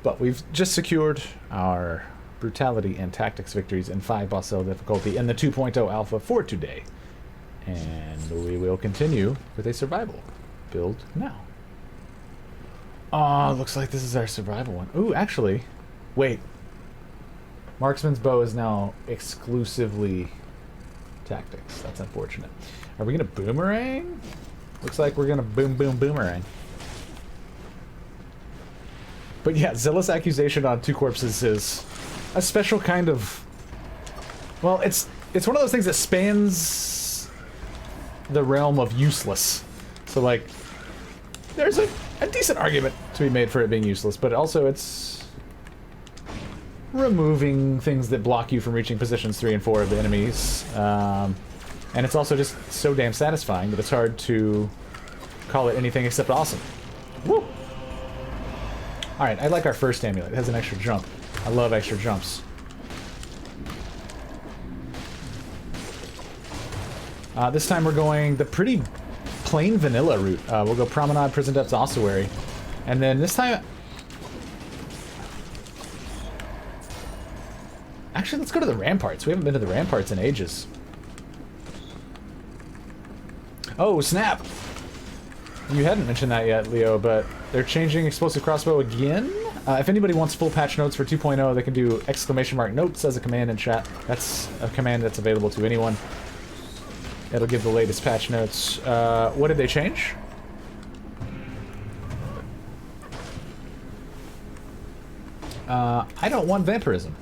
But we've just secured our brutality and tactics victories in 5 boss cell difficulty in the 2.0 alpha for today. And we will continue with a survival build now. Oh, looks like this is our survival one. Ooh, actually, wait. Marksman's bow is now exclusively tactics. That's unfortunate. Are we gonna boomerang? Looks like we're gonna boomerang. But yeah, Zealous Accusation on 2 corpses is a special kind of... Well, it's one of those things that spans the realm of useless. So, like, there's a decent argument to be made for it being useless, but also it's removing things that block you from reaching positions 3 and 4 of the enemies. And it's also just so damn satisfying that it's hard to call it anything except awesome. Woo! Alright, I like our first amulet. It has an extra jump. I love extra jumps. This time we're going the pretty plain vanilla route. We'll go Promenade, Prison Depths, Ossuary. And then this time... Actually, let's go to the Ramparts. We haven't been to the Ramparts in ages. Oh, snap! You hadn't mentioned that yet, Leo, but they're changing Explosive Crossbow again? If anybody wants full patch notes for 2.0, they can do !notes as a command in chat. That's a command that's available to anyone. It'll give the latest patch notes. What did they change? I don't want vampirism.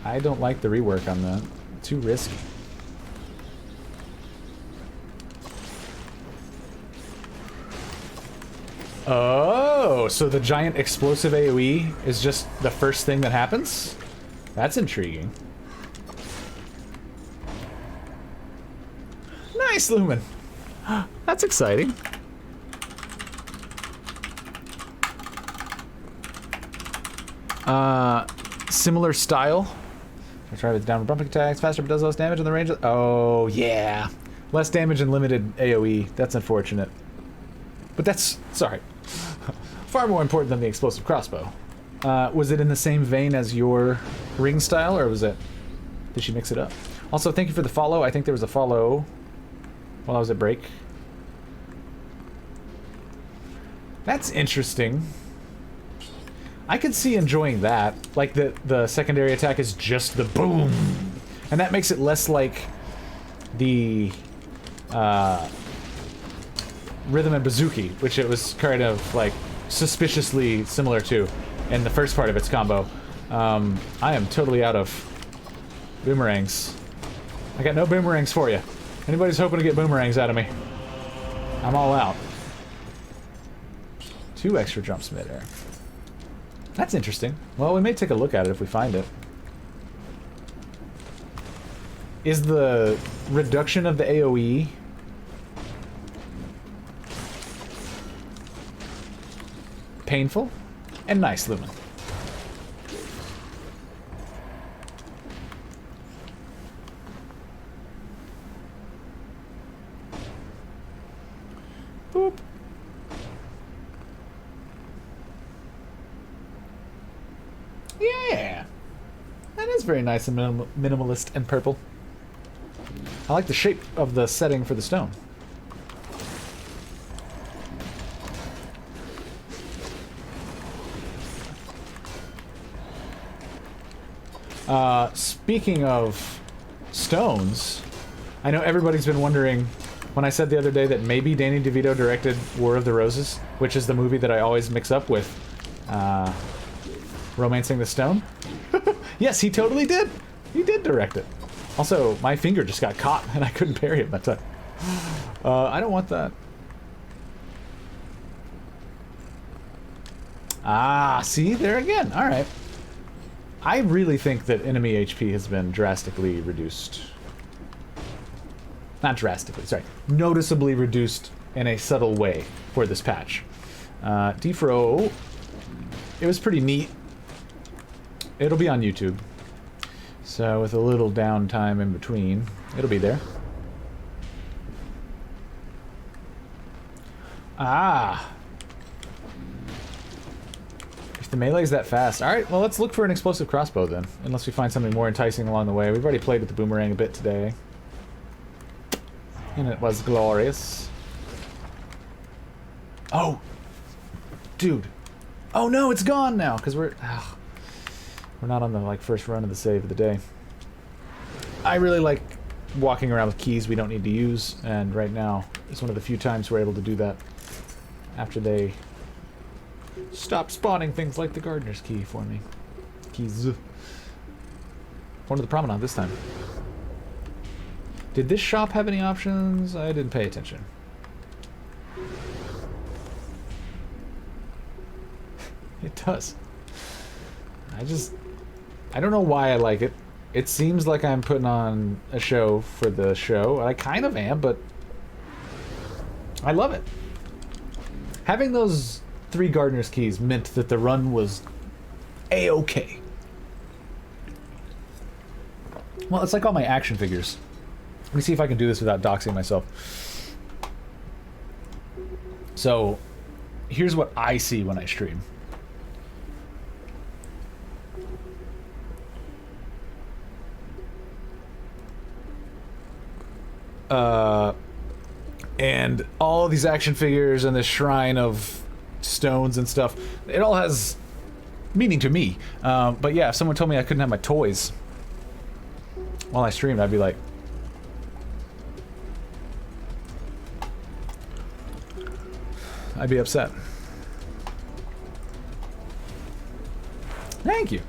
I don't like the rework on that. Too risky. Oh, so the giant explosive AoE is just the first thing that happens? That's intriguing. Nice, Lumen. That's exciting. Similar style. I try with downward bumping attacks, faster but does less damage in the range of... Oh, yeah. Less damage and limited AoE. That's unfortunate. But that's... Sorry. Far more important than the explosive crossbow. Was it in the same vein as your ring style, or was it... Did she mix it up? Also, thank you for the follow. I think there was a follow while I was at break. That's interesting. I could see enjoying that. Like, the secondary attack is just the boom. And that makes it less like the Rhythm and Bazooki, which it was kind of, like, suspiciously similar to in the first part of its combo. I am totally out of boomerangs. I got no boomerangs for you. Anybody's hoping to get boomerangs out of me, I'm all out. 2 extra jumps midair. That's interesting. Well, we may take a look at it if we find it. Is the reduction of the AoE painful and nice, Lumen? Boop. Yeah, that is very nice and minimalist and purple. I like the shape of the setting for the stone. Speaking of stones, I know everybody's been wondering when I said the other day that maybe Danny DeVito directed War of the Roses, which is the movie that I always mix up with Romancing the Stone. Yes, he totally did. He did direct it. Also, my finger just got caught and I couldn't parry it that time. I don't want that. Ah, see? There again. Alright. I really think that enemy HP has been drastically reduced. Not drastically, sorry. Noticeably reduced in a subtle way for this patch. Defro, it was pretty neat. It'll be on YouTube. So with a little downtime in between, it'll be there. Ah. The melee's that fast. Alright, well, let's look for an explosive crossbow then. Unless we find something more enticing along the way. We've already played with the boomerang a bit today. And it was glorious. Oh! Dude. Oh no, it's gone now! Because we're not on the, like, first run of the save of the day. I really like walking around with keys we don't need to use, and right now is one of the few times we're able to do that. After they stop spawning things like the gardener's key for me. Keys. One to the promenade this time. Did this shop have any options? I didn't pay attention. It does. I don't know why I like it. It seems like I'm putting on a show for the show. I kind of am, but I love it. Having those 3 gardener's keys meant that the run was A-okay. Well, it's like all my action figures. Let me see if I can do this without doxing myself. So, here's what I see when I stream. And all these action figures and this shrine of stones and stuff, it all has meaning to me. But yeah, if someone told me I couldn't have my toys while I streamed, I'd be like, I'd be upset. Thank you.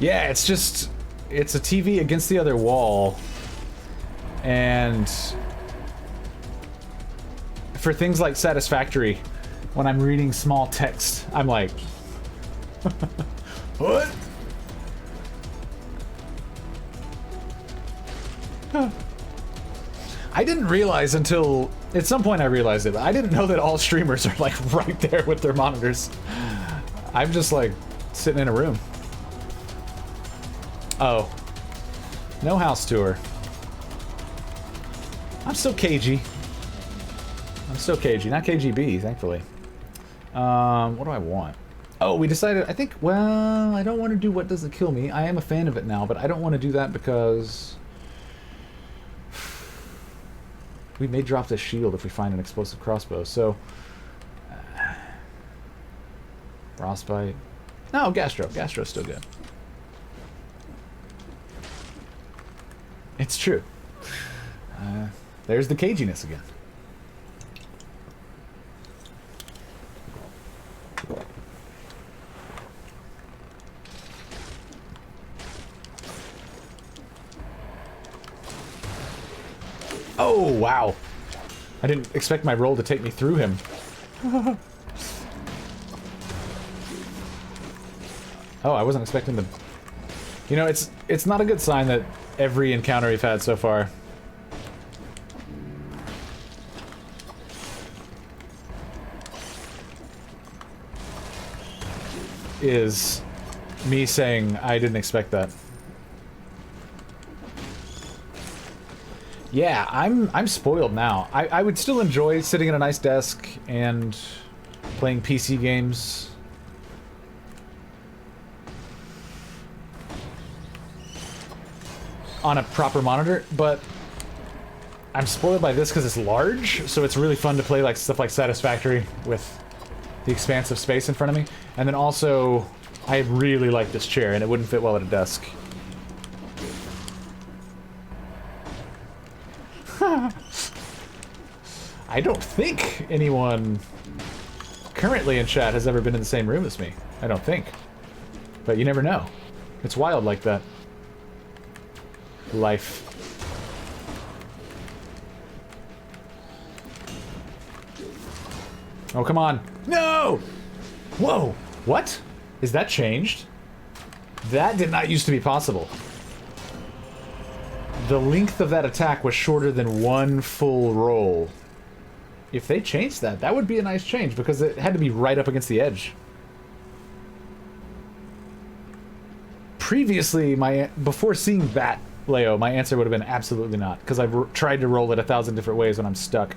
Yeah, it's just, it's a TV against the other wall. And for things like Satisfactory, when I'm reading small text, I'm like, what? I didn't realize until, at some point I realized it, but I didn't know that all streamers are like right there with their monitors. I'm just like sitting in a room. Oh. No house tour. I'm so cagey. I'm so cagey. Not KGB, thankfully. What do I want? Oh, we decided, I think, well, I don't want to do what doesn't kill me. I am a fan of it now, but I don't want to do that because we may drop this shield if we find an explosive crossbow, so frostbite. No, gastro. Gastro's still good. It's true. There's the caginess again. Oh, wow. I didn't expect my roll to take me through him. Oh, I wasn't expecting the... You know, it's not a good sign that every encounter we've had so far is me saying I didn't expect that. Yeah, I'm spoiled now. I would still enjoy sitting at a nice desk and playing PC games. On a proper monitor, but I'm spoiled by this because it's large, so it's really fun to play like stuff like Satisfactory with the expanse of space in front of me. And then also, I really like this chair, and it wouldn't fit well at a desk. I don't think anyone currently in chat has ever been in the same room as me. I don't think. But you never know. It's wild like that. Life. Oh, come on. No! Whoa! What? Is that changed? That did not used to be possible. The length of that attack was shorter than one full roll. If they changed that, that would be a nice change, because it had to be right up against the edge. Previously, before seeing that, Leo, my answer would have been absolutely not, because I've tried to roll it 1,000 different ways when I'm stuck.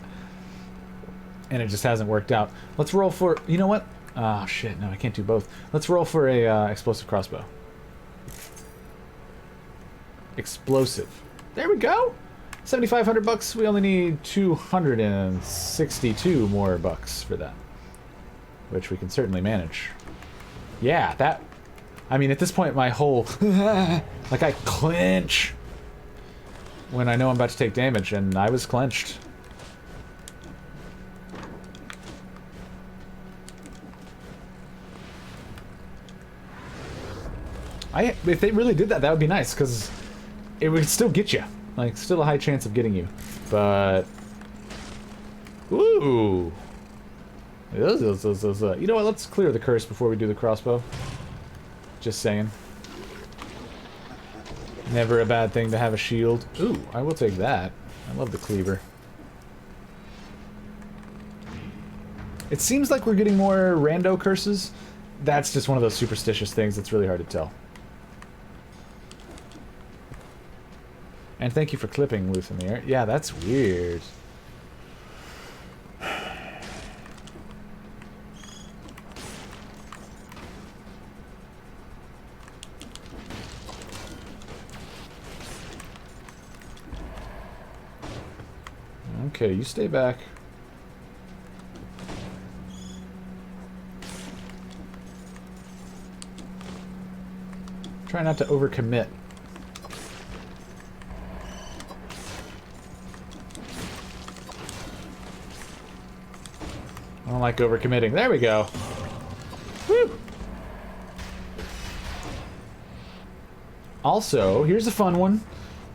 And it just hasn't worked out. Let's roll for... You know what? Ah, shit, no, I can't do both. Let's roll for a explosive crossbow. Explosive. There we go! 7,500 bucks. We only need 262 more bucks for that. Which we can certainly manage. Yeah, that... I mean, at this point, my whole... like, I clench when I know I'm about to take damage, and I was clenched. If they really did that, that would be nice, because it would still get you. Like, still a high chance of getting you. But... Ooh! You know what, let's clear the curse before we do the crossbow. Just saying. Never a bad thing to have a shield. Ooh, I will take that. I love the cleaver. It seems like we're getting more rando curses. That's just one of those superstitious things that's really hard to tell. And thank you for clipping Luthamir. Yeah, that's weird. Okay, you stay back. Try not to overcommit. I don't like overcommitting. There we go. Woo! Also, here's a fun one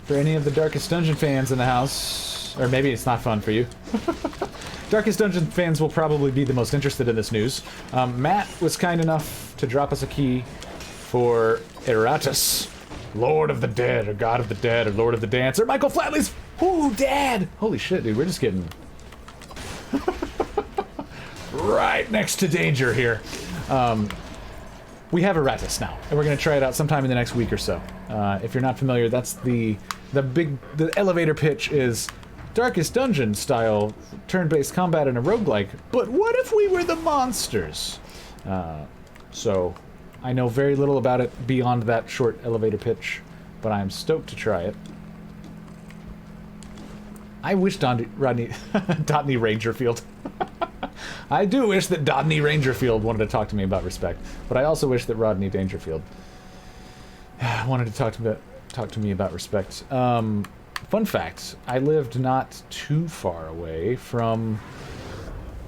for any of the Darkest Dungeon fans in the house. Or maybe it's not fun for you. Darkest Dungeon fans will probably be the most interested in this news. Matt was kind enough to drop us a key for Eratus, Lord of the Dead, or God of the Dead, or Lord of the Dance, or Michael Flatley's Dad! Holy shit, dude, we're just getting... right next to danger here. We have Eratus now, and we're going to try it out sometime in the next week or so. If you're not familiar, that's the elevator pitch is Darkest Dungeon style turn-based combat in a roguelike, but what if we were the monsters? So, I know very little about it beyond that short elevator pitch, but I'm stoked to try it. I wish Dotney Rangerfield. I do wish that Dotney Rangerfield wanted to talk to me about respect, but I also wish that Rodney Dangerfield wanted to talk to me about respect. Fun fact, I lived not too far away from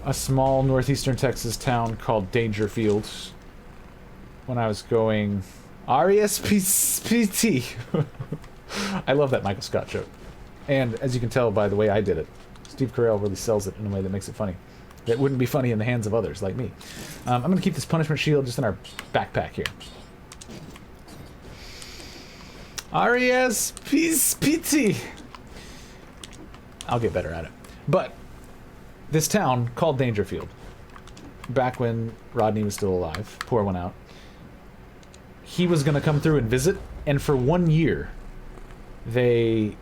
a small northeastern Texas town called Dangerfield when I was going R-E-S-P-T. I love that Michael Scott joke. And as you can tell by the way I did it, Steve Carell really sells it in a way that makes it funny. That wouldn't be funny in the hands of others like me. I'm going to keep this punishment shield just in our backpack here. R-E-S-P-T. I'll get better at it. But this town called Dangerfield, back when Rodney was still alive, pour one out, he was going to come through and visit, and for 1 year, they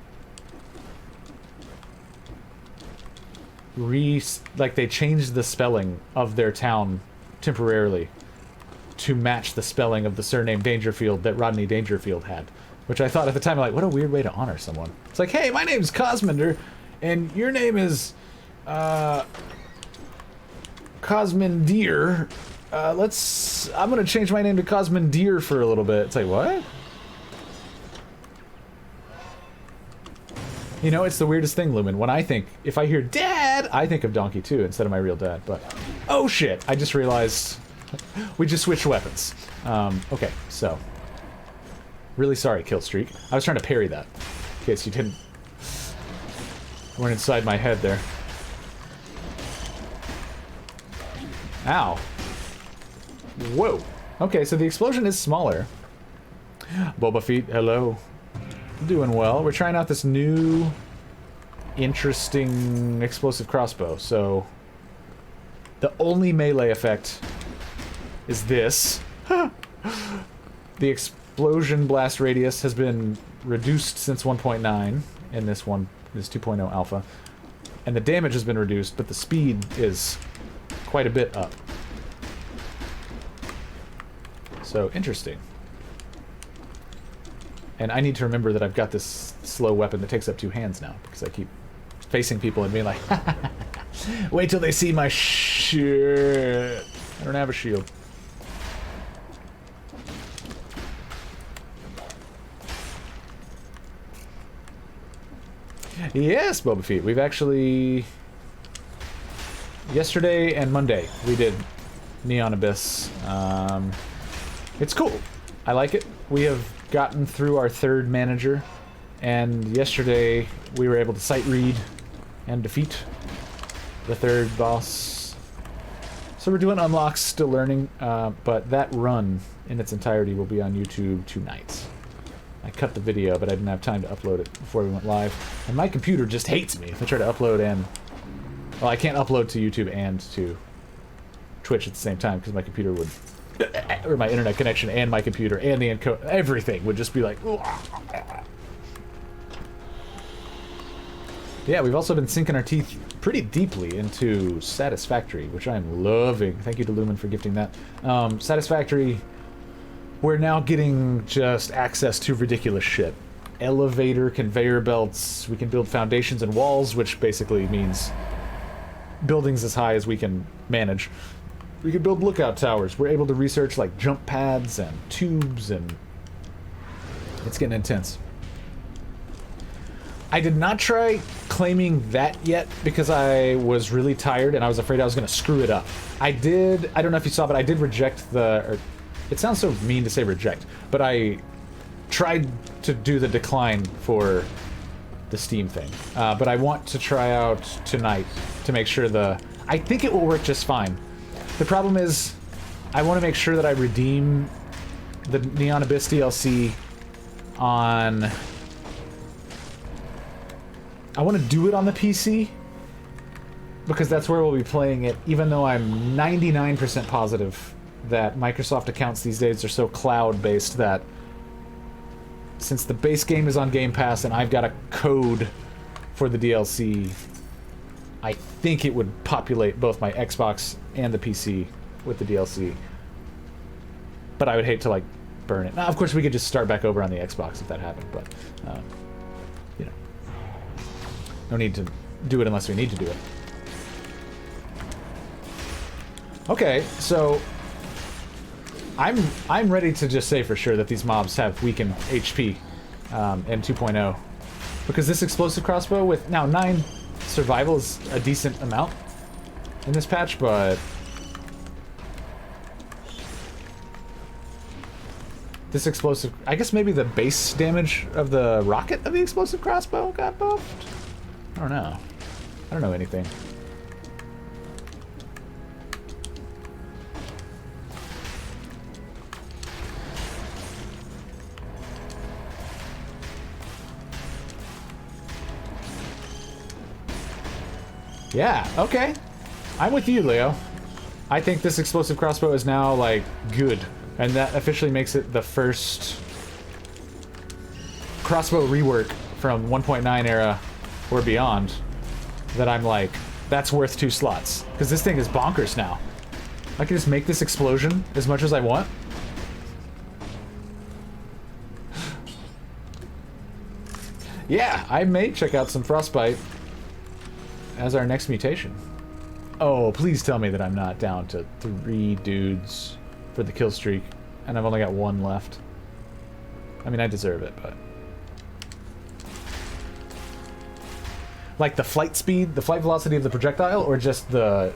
changed the spelling of their town temporarily to match the spelling of the surname Dangerfield that Rodney Dangerfield had. Which I thought at the time, like, what a weird way to honor someone. It's like, hey, my name's Kosmender, and your name is, Kosmender. I'm gonna change my name to Kosmender for a little bit. It's like, what? You know, it's the weirdest thing, Lumen. When if I hear Dad, I think of Donkey 2 instead of my real dad, but... Oh shit, I just realized we just switched weapons. Okay, so... Really sorry, Killstreak. I was trying to parry that. In case you weren't inside my head there. Ow. Whoa. Okay, so the explosion is smaller. Boba Fett, hello. Doing well. We're trying out this new, interesting explosive crossbow. So, the only melee effect is this. The explosion blast radius has been reduced since 1.9 in this 2.0 alpha, and the damage has been reduced, but the speed is quite a bit up. So, interesting. And I need to remember that I've got this slow weapon that takes up 2 hands now, because I keep facing people and being like, wait till they see my shit. I don't have a shield. Yes, Boba Fett. We've actually... Yesterday and Monday, we did Neon Abyss. It's cool. I like it. We have gotten through our 3rd manager, and yesterday we were able to sight read and defeat the 3rd boss. So we're doing unlocks, still learning, but that run in its entirety will be on YouTube tonight. I cut the video, but I didn't have time to upload it before we went live. And my computer just hates me if I try to upload and... Well, I can't upload to YouTube and to Twitch at the same time, because my computer would... Or my internet connection and my computer and the encode... Everything would just be like... Yeah, we've also been sinking our teeth pretty deeply into Satisfactory, which I'm loving. Thank you to Lumen for gifting that. Satisfactory... We're now getting just access to ridiculous shit. Elevator, conveyor belts, we can build foundations and walls, which basically means buildings as high as we can manage. We can build lookout towers. We're able to research like jump pads and tubes, and it's getting intense. I did not try claiming that yet because I was really tired and I was afraid I was going to screw it up. I don't know if you saw, but I did reject the... It sounds so mean to say reject, but I tried to do the decline for the Steam thing. But I want to try out tonight to make sure I think it will work just fine. The problem is, I want to make sure that I redeem the Neon Abyss DLC on... I want to do it on the PC, because that's where we'll be playing it, even though I'm 99% positive that Microsoft accounts these days are so cloud-based that since the base game is on Game Pass and I've got a code for the DLC, I think it would populate both my Xbox and the PC with the DLC. But I would hate to, like, burn it. Now, of course, we could just start back over on the Xbox if that happened, but, you know. No need to do it unless we need to do it. Okay, so... I'm ready to just say for sure that these mobs have weakened HP in 2.0. Because this explosive crossbow with now 9 survival is a decent amount in this patch, but... This explosive... I guess maybe the base damage of the rocket of the explosive crossbow got buffed? I don't know. I don't know anything. Yeah, okay. I'm with you, Leo. I think this explosive crossbow is now, like, good. And that officially makes it the first crossbow rework from 1.9 era or beyond that I'm like, that's worth 2 slots. Because this thing is bonkers now. I can just make this explosion as much as I want. Yeah, I may check out some Frostbite as our next mutation. Oh, please tell me that I'm not down to 3 dudes for the kill streak, and I've only got 1 left. I mean, I deserve it, but... Like the flight speed, the flight velocity of the projectile, or just the...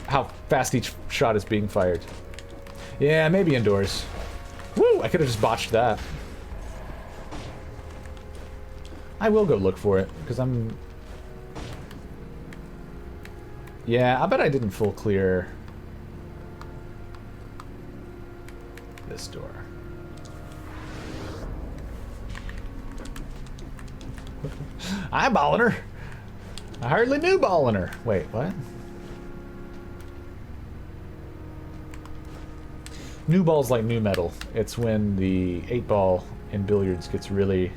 how fast each shot is being fired? Yeah, maybe indoors. Woo! I could have just botched that. I will go look for it, because I'm... Yeah, I bet I didn't full clear this door. Eyeballing her! I hardly knew balling her. Wait, what? New ball's like new metal. It's when the 8-ball in billiards gets really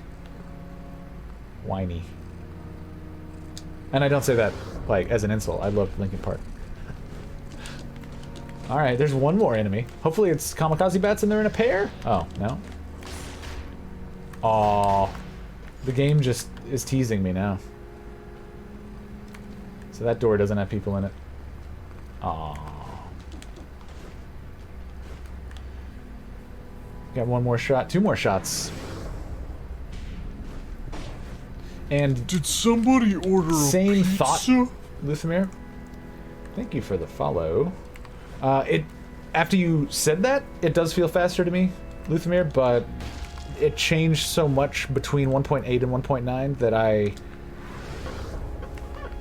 whiny. And I don't say that like as an insult. I love Linkin Park. Alright, there's one more enemy. Hopefully it's kamikaze bats and they're in a pair? Oh, no. Aw. The game just is teasing me now. So that door doesn't have people in it. Aw. Got one more shot. Two more shots. And did somebody order same a pizza? Thought, Luthimir. Thank you for the follow. After you said that, it does feel faster to me, Luthimir, but it changed so much between 1.8 and 1.9 that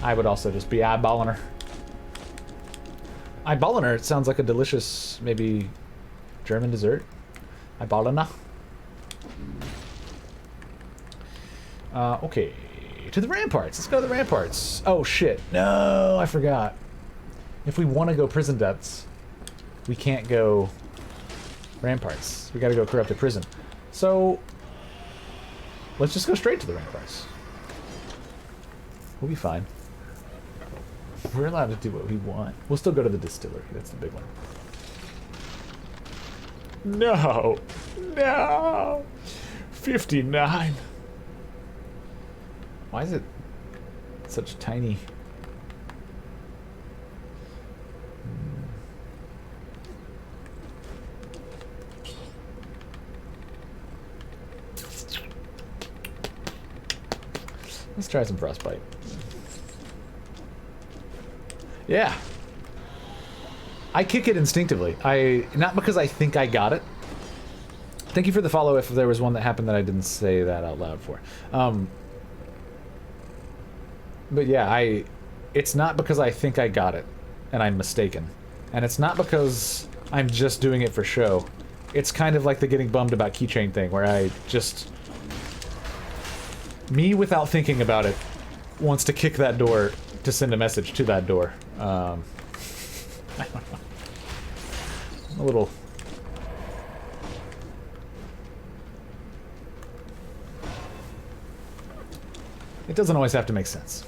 I would also just be eyeballing her. Eyeballing her, it sounds like a delicious, maybe, German dessert. Eyeballen. Okay. To the ramparts. Let's go to the ramparts. Oh, shit. No, I forgot. If we want to go prison depths, we can't go ramparts. We gotta go corrupted prison. So, let's just go straight to the ramparts. We'll be fine. We're allowed to do what we want. We'll still go to the distillery. That's the big one. No! No! 59! Why is it such tiny? Let's try some frostbite. Yeah. I kick it instinctively. Not because I think I got it. Thank you for the follow if there was one that happened that I didn't say that out loud for. But yeah, it's not because I think I got it and I'm mistaken. And it's not because I'm just doing it for show. It's kind of like the getting bummed about keychain thing where I just... Me, without thinking about it, wants to kick that door to send a message to that door. I don't know. A little... It doesn't always have to make sense.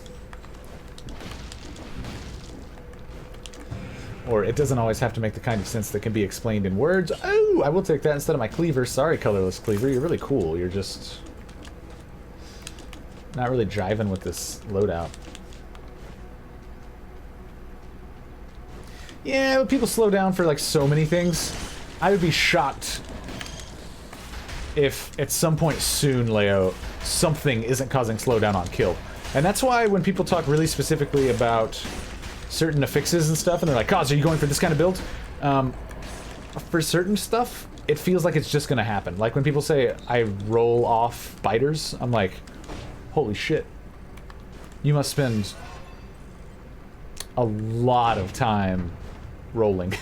Or it doesn't always have to make the kind of sense that can be explained in words. Oh, I will take that instead of my cleaver. Sorry, colorless cleaver. You're really cool. You're just... not really jiving with this loadout. Yeah, but people slow down for like so many things. I would be shocked if at some point soon, Leo, something isn't causing slowdown on kill. And that's why when people talk really specifically about certain affixes and stuff, and they're like, Kaz, are you going for this kind of build? For certain stuff, it feels like it's just gonna happen. Like when people say, I roll off biters, I'm like, holy shit. You must spend a lot of time rolling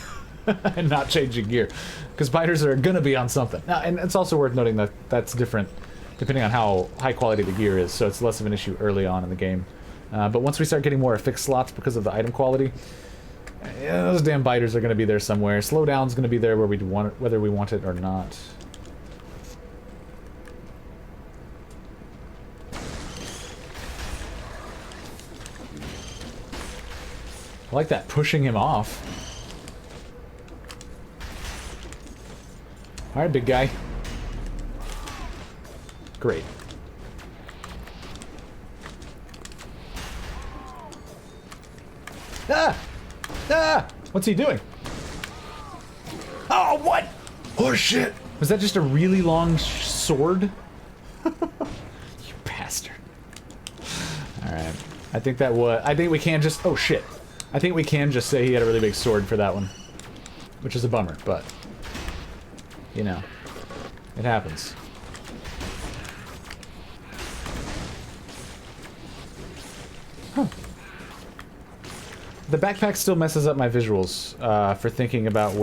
and not changing gear. Because biters are gonna be on something. Now, and it's also worth noting that that's different depending on how high quality the gear is, so it's less of an issue early on in the game. But once we start getting more affixed slots because of the item quality, yeah, those damn biters are gonna be there somewhere. Slowdown's gonna be there where we want it, whether we want it or not. I like that, pushing him off. Alright, big guy. Great. Ah! Ah! What's he doing? Oh, what? Oh, shit! Was that just a really long sword? You bastard. Alright. I think that was... I think we can just... Oh, shit. I think we can just say he had a really big sword for that one. Which is a bummer, but... You know. It happens. Huh. The backpack still messes up my visuals for thinking about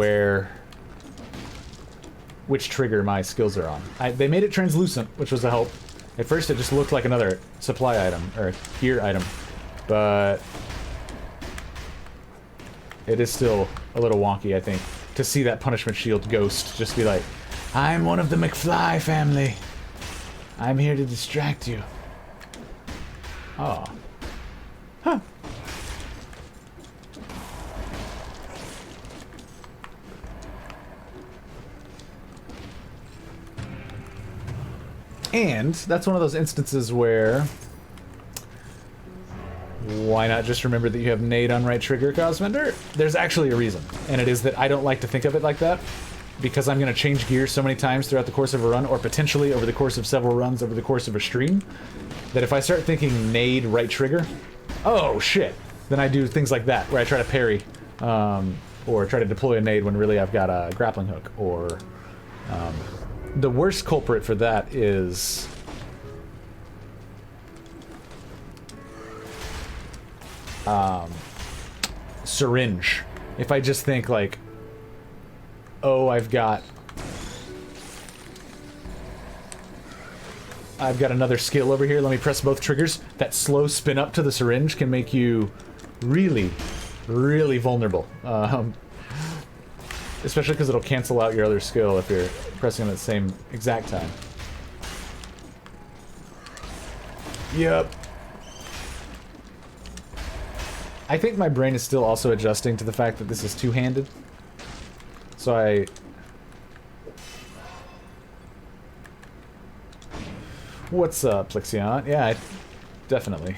which trigger my skills are on. They made it translucent, which was a help. At first it just looked like another supply item, or gear item, but it is still a little wonky, I think, to see that punishment shield ghost just be like, I'm one of the McFly family. I'm here to distract you. Oh. Huh. And that's one of those instances where... Why not just remember that you have nade on right trigger, kosmender? There's actually a reason, and it is that I don't like to think of it like that, because I'm going to change gears so many times throughout the course of a run, or potentially over the course of several runs over the course of a stream, that if I start thinking nade right trigger, oh shit, then I do things like that, where I try to parry, or try to deploy a nade when really I've got a grappling hook, or... the worst culprit for that is... syringe. If I just think like, oh, I've got another skill over here, let me press both triggers, that slow spin up to the syringe can make you really, really vulnerable. Especially because it'll cancel out your other skill if you're pressing them at the same exact time. Yep. I think my brain is still also adjusting to the fact that this is two-handed. So I... What's up, Plexion? Yeah, definitely.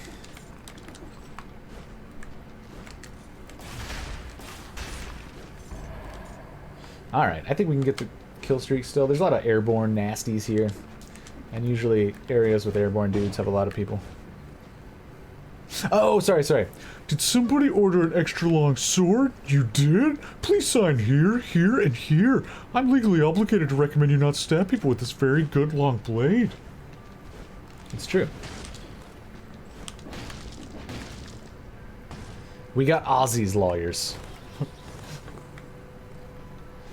Alright, I think we can get the kill streak still. There's a lot of airborne nasties here. And usually areas with airborne dudes have a lot of people. Oh, sorry. Did somebody order an extra long sword? You did? Please sign here, here, and here. I'm legally obligated to recommend you not stab people with this very good long blade. It's true. We got Aussie's lawyers.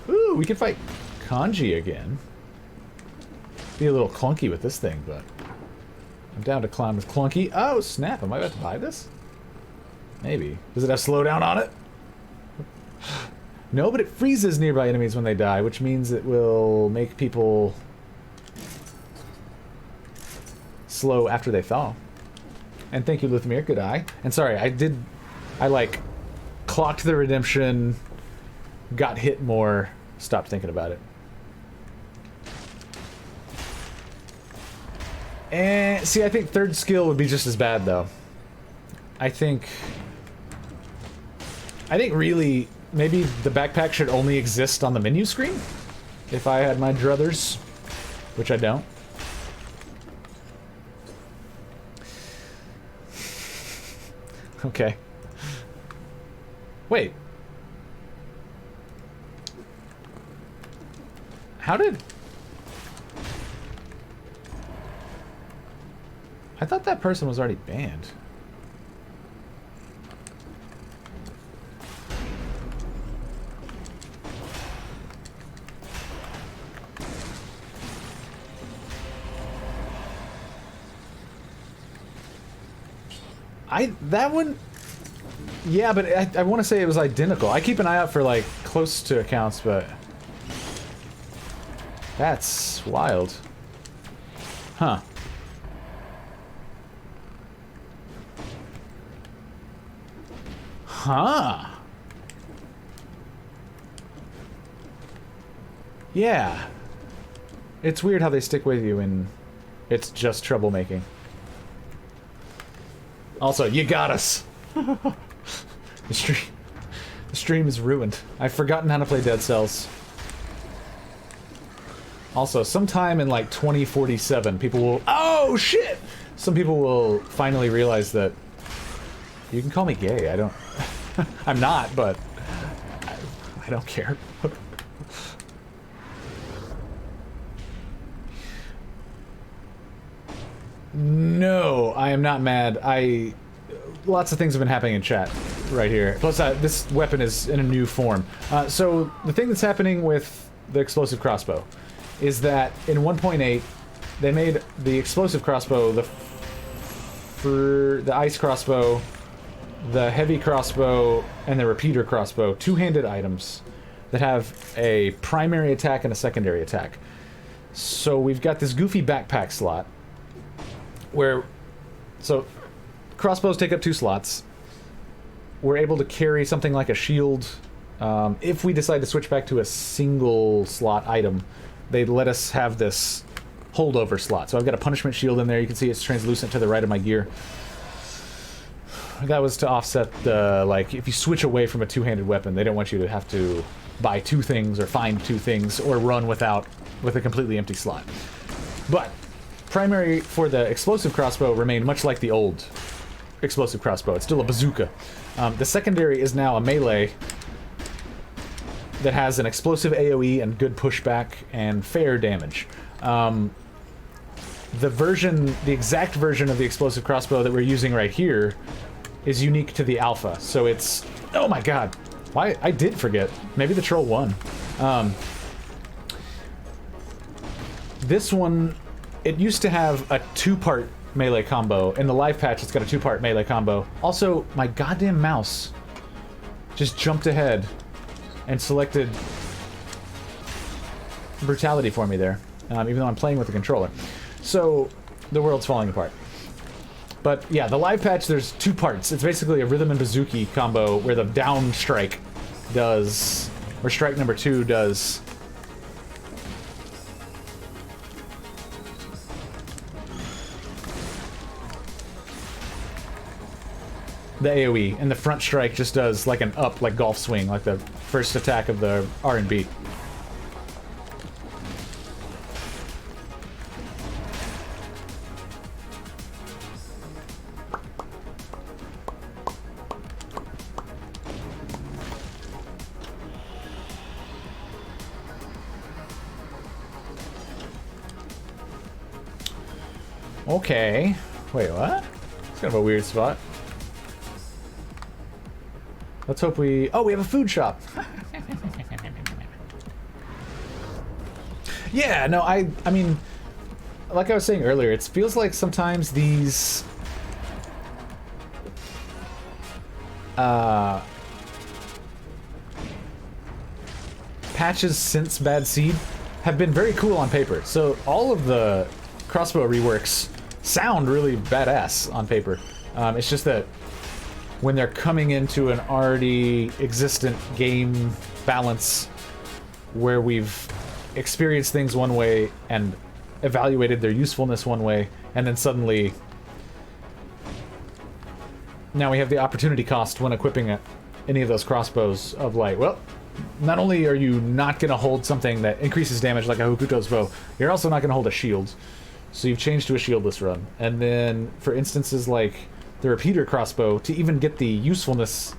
Ooh, we can fight Kanji again. Be a little clunky with this thing, but... I'm down to climb with clunky. Oh, snap. Am I about to buy this? Maybe. Does it have slowdown on it? No, but it freezes nearby enemies when they die, which means it will make people slow after they thaw. And thank you, Luthmir. Good eye. And sorry, I like, clocked the redemption, got hit more, stopped thinking about it. And see, I think third skill would be just as bad, though. I think really, maybe the backpack should only exist on the menu screen, if I had my druthers, which I don't. Okay. Wait. How did... I thought that person was already banned. That one... Yeah, but I want to say it was identical. I keep an eye out for, like, close to accounts, but... That's wild. Huh. Huh. Yeah. It's weird how they stick with you and it's just troublemaking. Also, you got us. The stream is ruined. I've forgotten how to play Dead Cells. Also, sometime in like 2047, people will... Oh, shit! Some people will finally realize that... You can call me gay, I don't... I'm not, but... I don't care. No, I am not mad. Lots of things have been happening in chat right here. Plus, this weapon is in a new form. So, the thing that's happening with the explosive crossbow is that in 1.8, they made the explosive crossbow, the ice crossbow, the heavy crossbow, and the repeater crossbow, two-handed items that have a primary attack and a secondary attack. So we've got this goofy backpack slot where... So, crossbows take up 2 slots. We're able to carry something like a shield. If we decide to switch back to a single slot item, they let us have this holdover slot. So I've got a punishment shield in there. You can see it's translucent to the right of my gear. That was to offset the, like, if you switch away from a two-handed weapon, they don't want you to have to buy two things or find two things or run with a completely empty slot. But primary for the explosive crossbow remained much like the old explosive crossbow. It's still a bazooka. The secondary is now a melee that has an explosive AoE and good pushback and fair damage. The exact version of the explosive crossbow that we're using right here is unique to the alpha. So it's... Oh my god. Why? I did forget. Maybe the troll won. This one, it used to have a two-part melee combo. In the live patch, it's got a two-part melee combo. Also, my goddamn mouse just jumped ahead and selected brutality for me there, even though I'm playing with the controller. So, the world's falling apart. But yeah, the live patch, there's two parts. It's basically a rhythm and bazooki combo where the down strike does, or strike number 2 does the AoE, and the front strike just does like an up, like golf swing, like the first attack of the R&B. Okay. Wait, what? It's kind of a weird spot. Let's hope we... Oh, we have a food shop! Yeah, no, I mean... Like I was saying earlier, it feels like sometimes these... patches since Bad Seed have been very cool on paper. So all of the crossbow reworks sound really badass on paper. It's just that when they're coming into an already existent game balance where we've experienced things one way and evaluated their usefulness one way, and then suddenly now we have the opportunity cost when equipping any of those crossbows of like, well, not only are you not going to hold something that increases damage like a Hokuto's bow, you're also not going to hold a shield. So you've changed to a shieldless run. And then for instances like the repeater crossbow, to even get the usefulness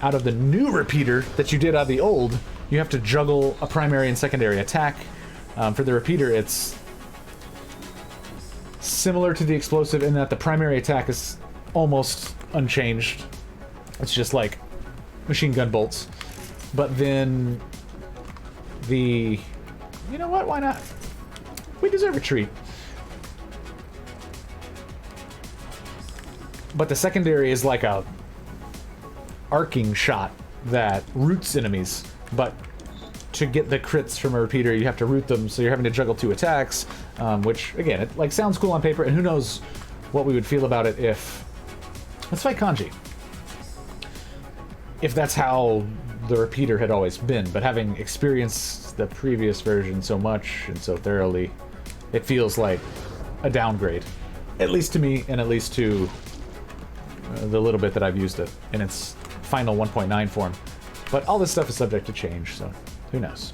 out of the new repeater that you did out of the old, you have to juggle a primary and secondary attack. For the repeater, it's similar to the explosive in that the primary attack is almost unchanged. It's just like machine gun bolts. But then the... You know what? Why not? We deserve a treat. But the secondary is like a arcing shot that roots enemies. But to get the crits from a repeater, you have to root them, so you're having to juggle 2 attacks, which, again, it like sounds cool on paper, and who knows what we would feel about it if... Let's fight Kanji. If that's how the repeater had always been, but having experienced the previous version so much and so thoroughly, it feels like a downgrade. At least to me, and at least to the little bit that I've used it in its final 1.9 form. But all this stuff is subject to change, so who knows?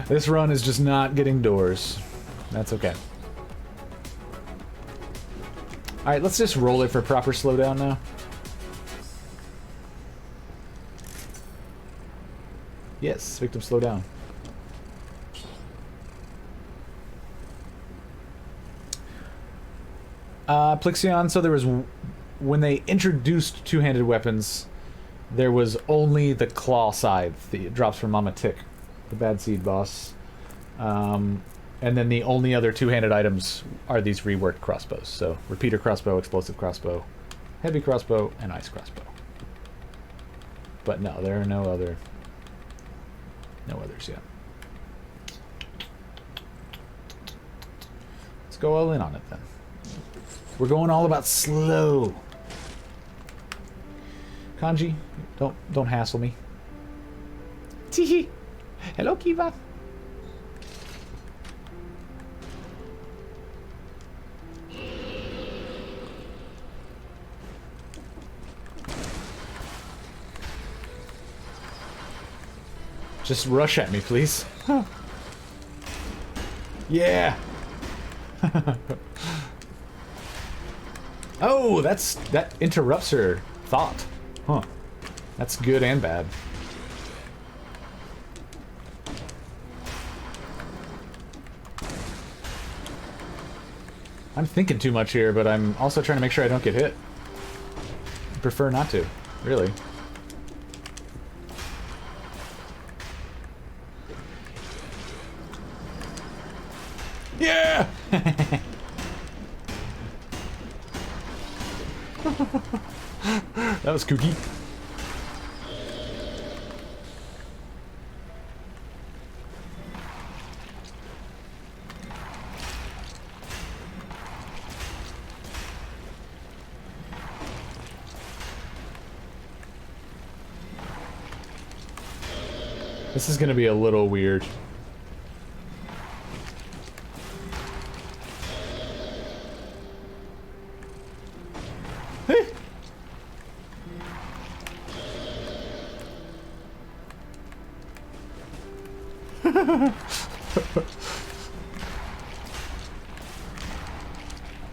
This run is just not getting doors. That's okay. Alright, let's just roll it for proper slowdown now. Yes, victim slow down. Plixion, so there was... When they introduced two-handed weapons, there was only the claw scythe that drops from Mama Tick, the Bad Seed boss. And then the only other two-handed items are these reworked crossbows. So, repeater crossbow, explosive crossbow, heavy crossbow, and ice crossbow. But no, there are no others yet. Let's go all in on it then. We're going all about slow. Kanji, don't hassle me. Tee. Hello, Kiva. Just rush at me, please. Huh. Yeah. Oh, that interrupts her thought. Huh. That's good and bad. I'm thinking too much here, but I'm also trying to make sure I don't get hit. I prefer not to, really. Yeah! That was kooky. This is gonna be a little weird.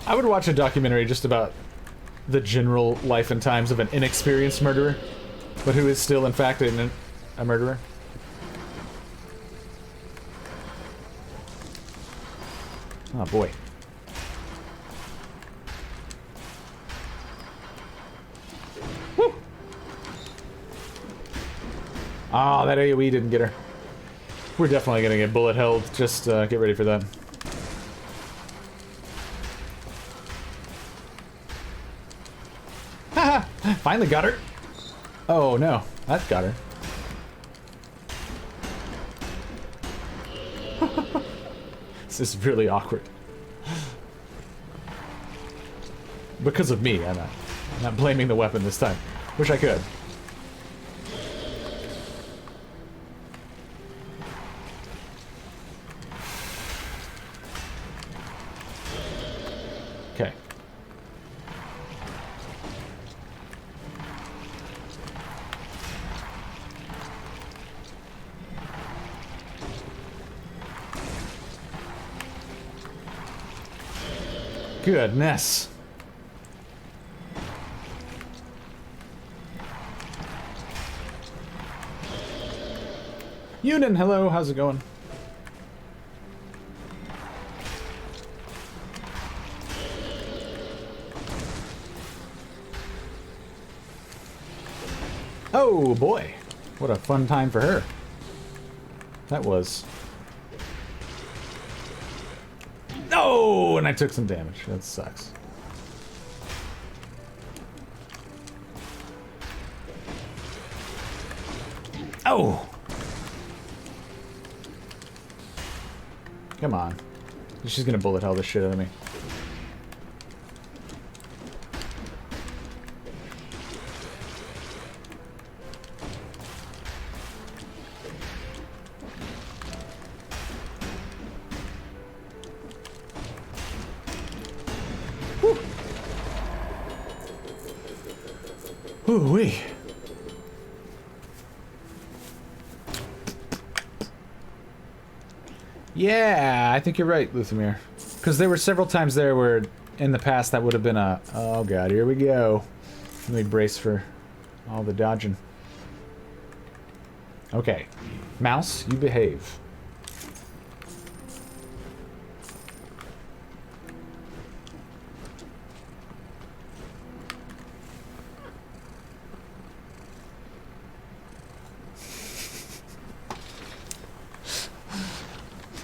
I would watch a documentary just about the general life and times of an inexperienced murderer, but who is still, in fact, a murderer. Oh boy. Woo! Ah, that AoE didn't get her. We're definitely gonna get bullet held. Just get ready for that. Haha! Finally got her. Oh no, that got her. This is really awkward. Because of me, I'm not blaming the weapon this time. Wish I could. Okay. Goodness. Yunin, hello, how's it going? Oh boy, what a fun time for her. That was. Oh, and I took some damage. That sucks. Oh! Come on. She's gonna bullet hell this shit out of me. Ooh-wee. Yeah, I think you're right, Luthamir. Because there were several times there where, in the past, that would have been a... Oh god, here we go. Let me brace for all the dodging. Okay. Mouse, you behave.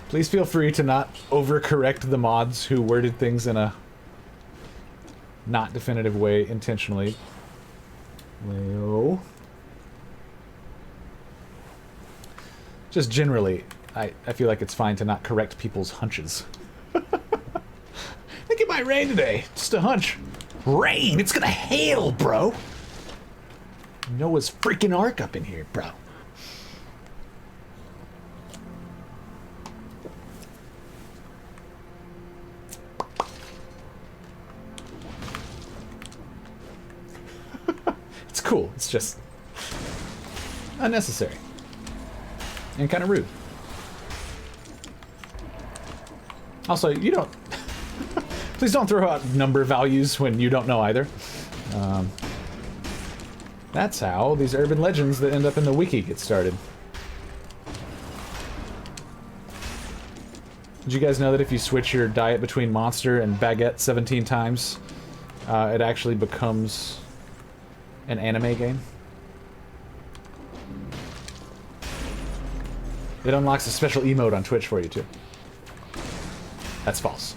Please feel free to not overcorrect the mods who worded things in a not definitive way intentionally. Leo. Just generally, I feel like it's fine to not correct people's hunches. I think it might rain today. Just a hunch. Rain? It's gonna hail, bro. Noah's freaking Ark up in here, bro. cool. It's just unnecessary and kind of rude. Also, you don't... Please don't throw out number values when you don't know either. That's how these urban legends that end up in the wiki get started. Did you guys know that if you switch your diet between Monster and Baguette 17 times, it actually becomes an anime game? It unlocks a special emote on Twitch for you, too. That's false.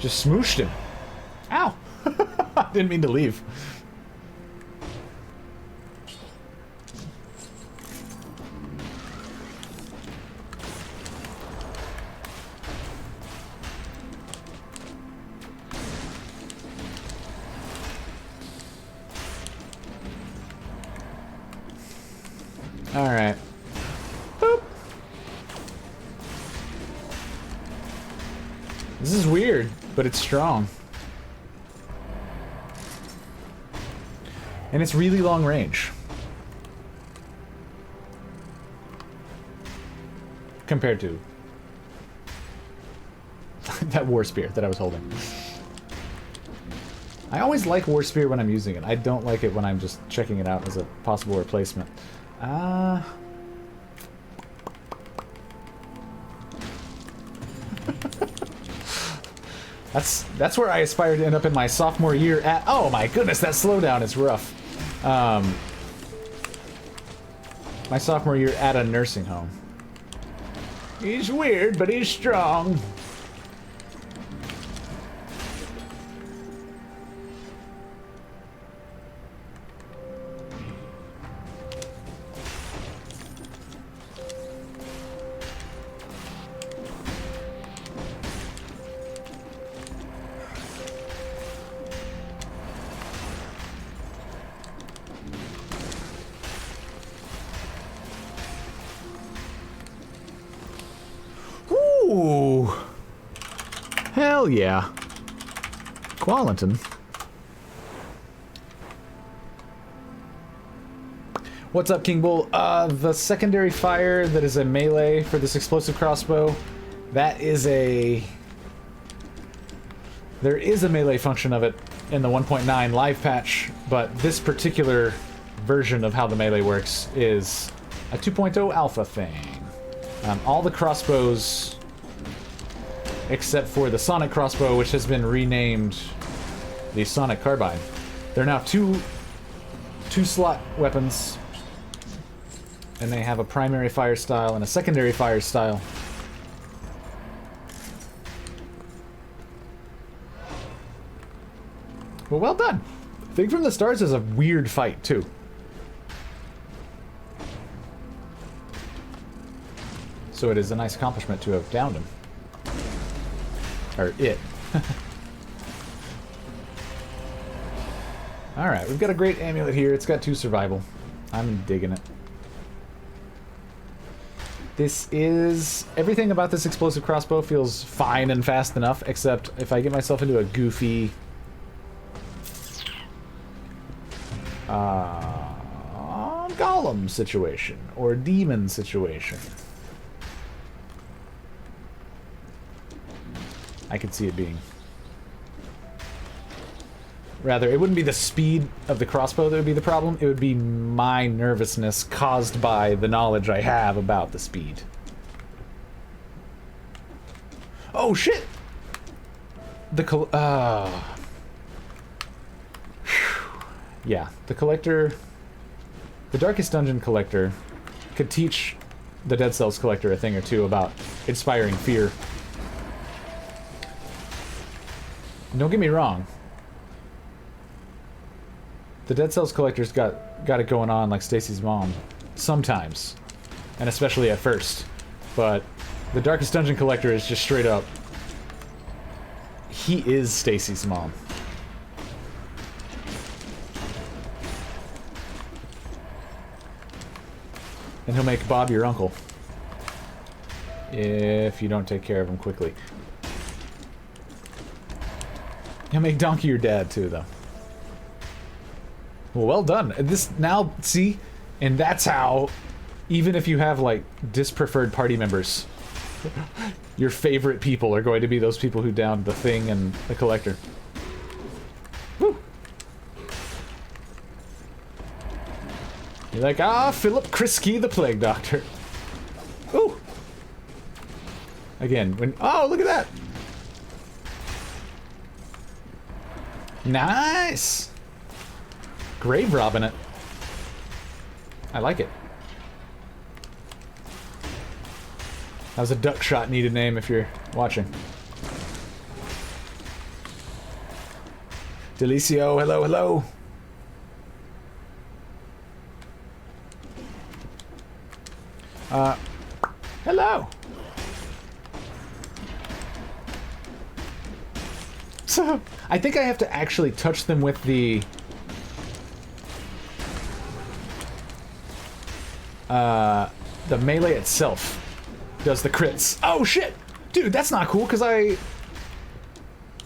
Just smooshed him. Ow! Didn't mean to leave. Alright. Boop. This is weird, but it's strong. And it's really long range. Compared to that War Spear that I was holding. I always like War Spear when I'm using it. I don't like it when I'm just checking it out as a possible replacement. That's where I aspire to end up in my sophomore year at... Oh my goodness, that slowdown is rough. My sophomore year at a nursing home. He's weird, but he's strong. Ooh. Hell yeah. Qualentin. What's up, King Bull? The secondary fire that is a melee for this explosive crossbow, that is a... There is a melee function of it in the 1.9 live patch, but this particular version of how the melee works is a 2.0 alpha thing. All the crossbows, except for the sonic crossbow, which has been renamed the sonic carbine, they're now two slot weapons, and they have a primary fire style and a secondary fire style. Well, well done. Fig from the Stars is a weird fight, too. So it is a nice accomplishment to have downed him. Or it. Alright, we've got a great amulet here. It's got 2 survival. I'm digging it. This is... Everything about this explosive crossbow feels fine and fast enough, except if I get myself into a goofy... golem situation, or demon situation. I could see it being. Rather, it wouldn't be the speed of the crossbow that would be the problem, it would be my nervousness caused by the knowledge I have about the speed. Oh, shit! Yeah, the collector... The Darkest Dungeon collector could teach the Dead Cells collector a thing or two about inspiring fear. Don't get me wrong. The Dead Cells collector's got it going on like Stacy's mom. Sometimes. And especially at first. But the Darkest Dungeon collector is just straight up... He is Stacy's mom. And he'll make Bob your uncle. If you don't take care of him quickly. He'll make Donkey your dad, too, though. Well done. This now, see, and that's how, even if you have like dispreferred party members, your favorite people are going to be those people who downed the thing and the collector. Woo! You're like, ah, Philip Krisky, the Plague Doctor. Ooh! Again, when... Oh, look at that! Nice! Grave robbing it. I like it. That was a duck shot needed name if you're watching. Delicio, hello, hello. Hello. So, I think I have to actually touch them with the melee itself does the crits. Oh shit! Dude, that's not cool, because I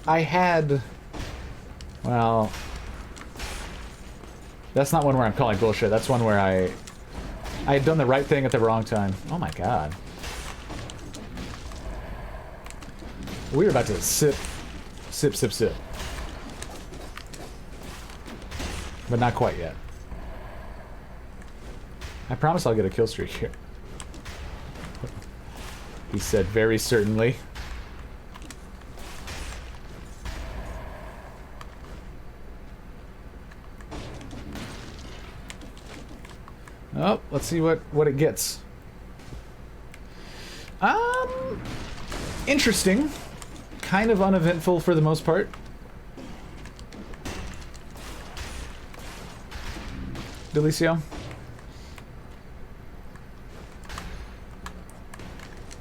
had... Well... That's not one where I'm calling bullshit. That's one where I had done the right thing at the wrong time. Oh my god. We were about to sip. Sip, sip, sip. But not quite yet. I promise I'll get a kill streak here. He said very certainly. Oh, let's see what it gets. Interesting. Kind of uneventful for the most part. Delicio.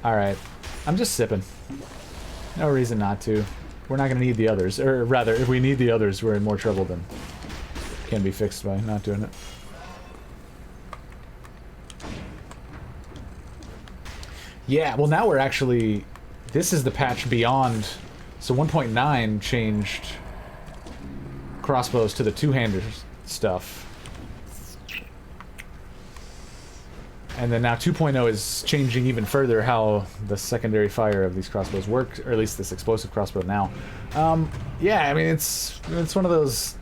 Alright. I'm just sipping. No reason not to. We're not gonna need the others. Or rather, if we need the others, we're in more trouble than can be fixed by not doing it. Yeah, well now we're actually... This is the patch beyond... So 1.9 changed crossbows to the two-hander stuff. And then now 2.0 is changing even further how the secondary fire of these crossbows work, or at least this explosive crossbow now. Yeah, I mean, it's one of those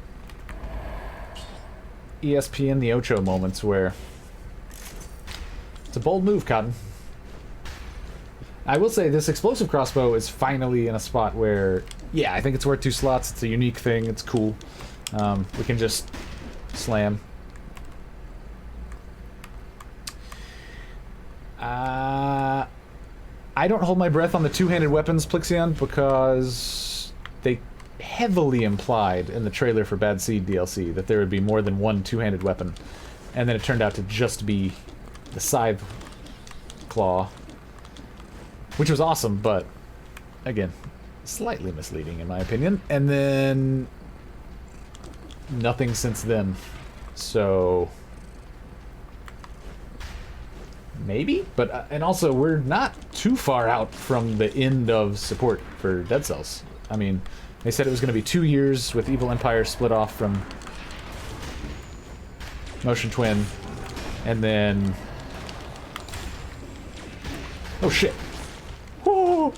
ESPN the Ocho moments where it's a bold move, Cotton. I will say this explosive crossbow is finally in a spot where, yeah, I think it's worth 2 slots. It's a unique thing. It's cool. We can just slam. I don't hold my breath on the two-handed weapons, Plixion, because they heavily implied in the trailer for Bad Seed DLC that there would be more than one two-handed weapon. And then it turned out to just be the scythe claw. Which was awesome, but, again, slightly misleading in my opinion. And then... nothing since then. So... maybe? But, and also, we're not too far out from the end of support for Dead Cells. I mean, they said it was going to be 2 years with Evil Empire split off from Motion Twin. And then... oh shit! Whoa.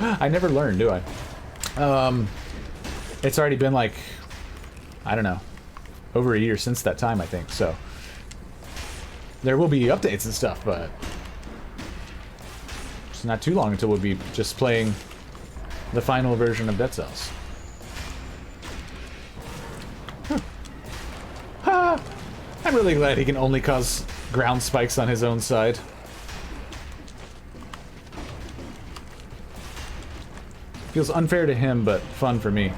I never learned, do I? It's already been like, I don't know, over a year since that time, I think, so. There will be updates and stuff, but it's not too long until we'll be just playing the final version of Dead Cells. I'm really glad he can only cause ground spikes on his own side. Feels unfair to him, but fun for me.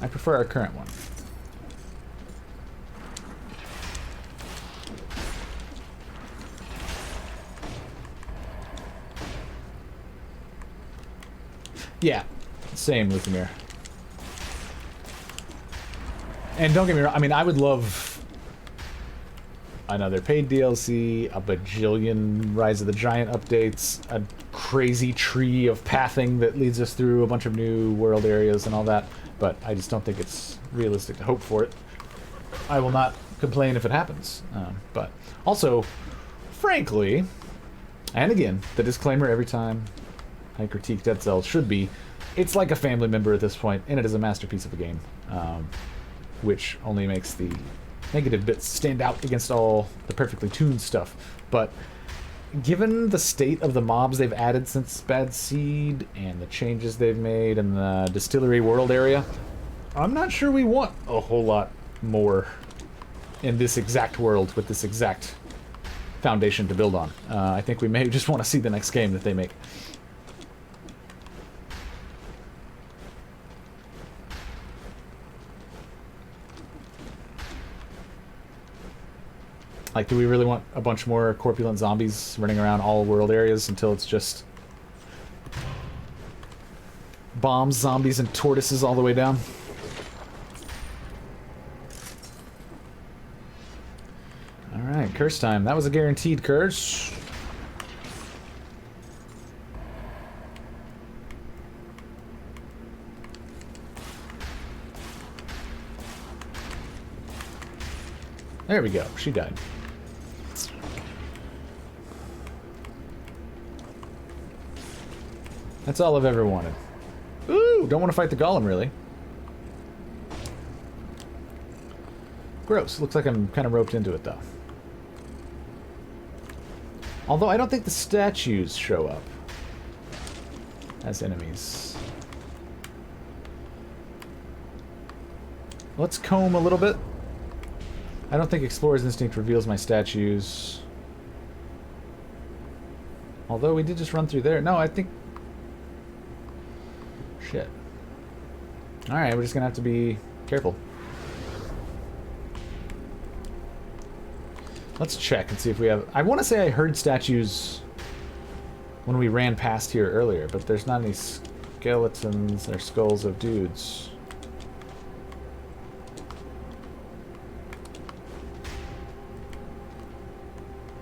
I prefer our current one. Yeah, same, Luthimir. And don't get me wrong, I mean, I would love another paid DLC, a bajillion Rise of the Giant updates, a crazy tree of pathing that leads us through a bunch of new world areas and all that, but I just don't think it's realistic to hope for it. I will not complain if it happens, but also, frankly, and again, the disclaimer every time I critique Dead Cells should be, it's like a family member at this point, and it is a masterpiece of a game, which only makes the negative bits stand out against all the perfectly tuned stuff. But given the state of the mobs they've added since Bad Seed, and the changes they've made in the distillery world area, I'm not sure we want a whole lot more in this exact world with this exact foundation to build on. I think we may just want to see the next game that they make. Like, do we really want a bunch more corpulent zombies running around all world areas until it's just bombs, zombies, and tortoises all the way down? Alright, curse time. That was a guaranteed curse. There we go. She died. That's all I've ever wanted. Ooh, don't want to fight the golem, really. Gross. Looks like I'm kind of roped into it, though. Although I don't think the statues show up as enemies. Let's comb a little bit. I don't think Explorer's Instinct reveals my statues. Although we did just run through there. No, I think... Shit. Alright, we're just gonna have to be careful. Let's check and see if we have... I want to say I heard statues when we ran past here earlier, but there's not any skeletons or skulls of dudes.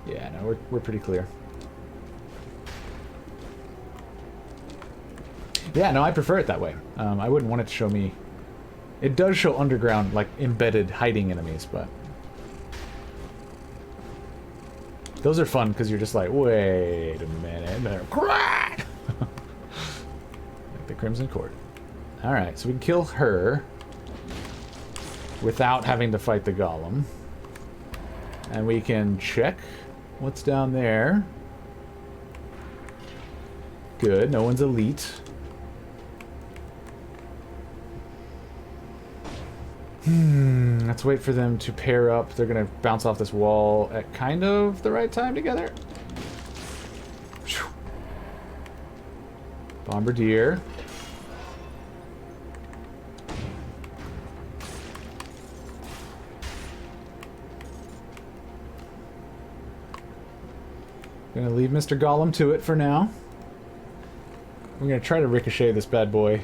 Yeah, no, we're pretty clear. Yeah, no, I prefer it that way. I wouldn't want it to show me... It does show underground, like, embedded, hiding enemies, but... Those are fun, because you're just like, wait a minute. Like the Crimson Court. Alright, so we can kill her without having to fight the golem. And we can check what's down there. Good, no one's elite. Let's wait for them to pair up. They're gonna bounce off this wall at kind of the right time together. Bombardier. Gonna leave Mr. Golem to it for now. We're gonna try to ricochet this bad boy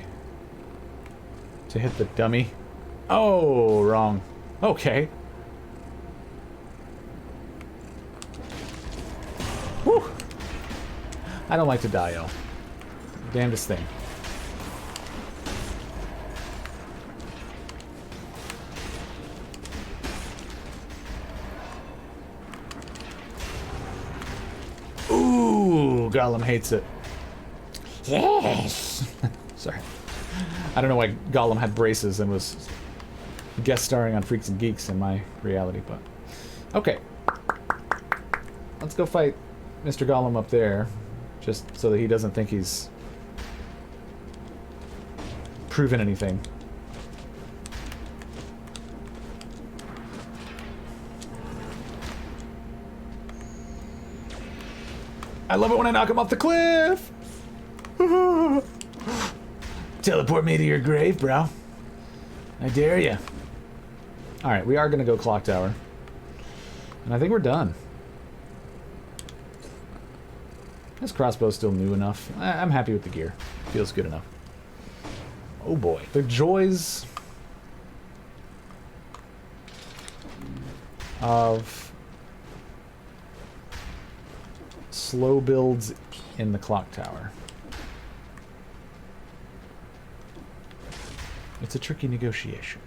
to hit the dummy. Oh, wrong. Okay. Whew. I don't like to die, y'all. Damnedest thing. Ooh, Gollum hates it. Yes! Sorry. I don't know why Gollum had braces and was guest starring on Freaks and Geeks in my reality, but... Okay. Let's go fight Mr. Gollum up there, just so that he doesn't think he's proven anything. I love it when I knock him off the cliff! Teleport me to your grave, bro. I dare ya. Alright, we are going to go Clock Tower. And I think we're done. This crossbow's still new enough. I'm happy with the gear. Feels good enough. Oh boy. The joys of slow builds in the clock tower. It's a tricky negotiation.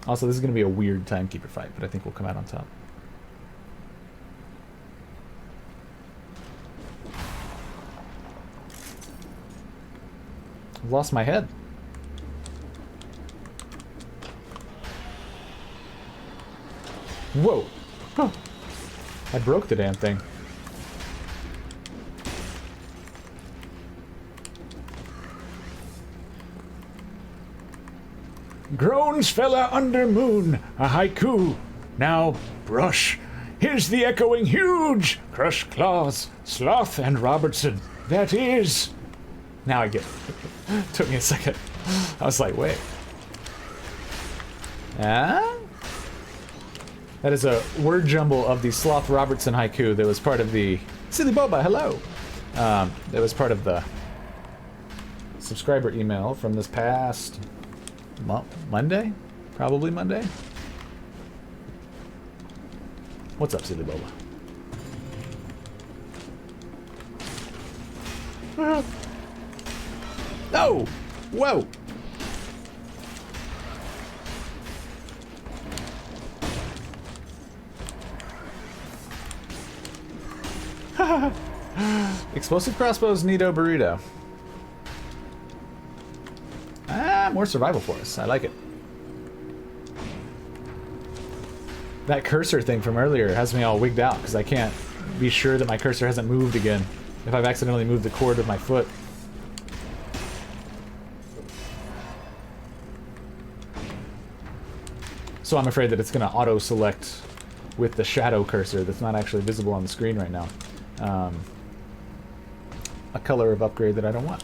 Also, this is going to be a weird timekeeper fight, but I think we'll come out on top. I've lost my head. Whoa! Huh. I broke the damn thing. Groans fella under moon, a haiku. Now brush. Here's the echoing huge. Crush claws, sloth and Robertson. That is. Now I get it. Took me a second. I was like, wait. Ah? That is a word jumble of the Sloth Robertson haiku that was part of the... Silly Boba, hello! That was part of the subscriber email from this past... Monday? Probably Monday? What's up, Silly Boba? No! Whoa! Explosive crossbows, Nito burrito. Ah, more survival for us. I like it. That cursor thing from earlier has me all wigged out because I can't be sure that my cursor hasn't moved again if I've accidentally moved the cord with my foot. So I'm afraid that it's going to auto-select with the shadow cursor that's not actually visible on the screen right now. A color of upgrade that I don't want.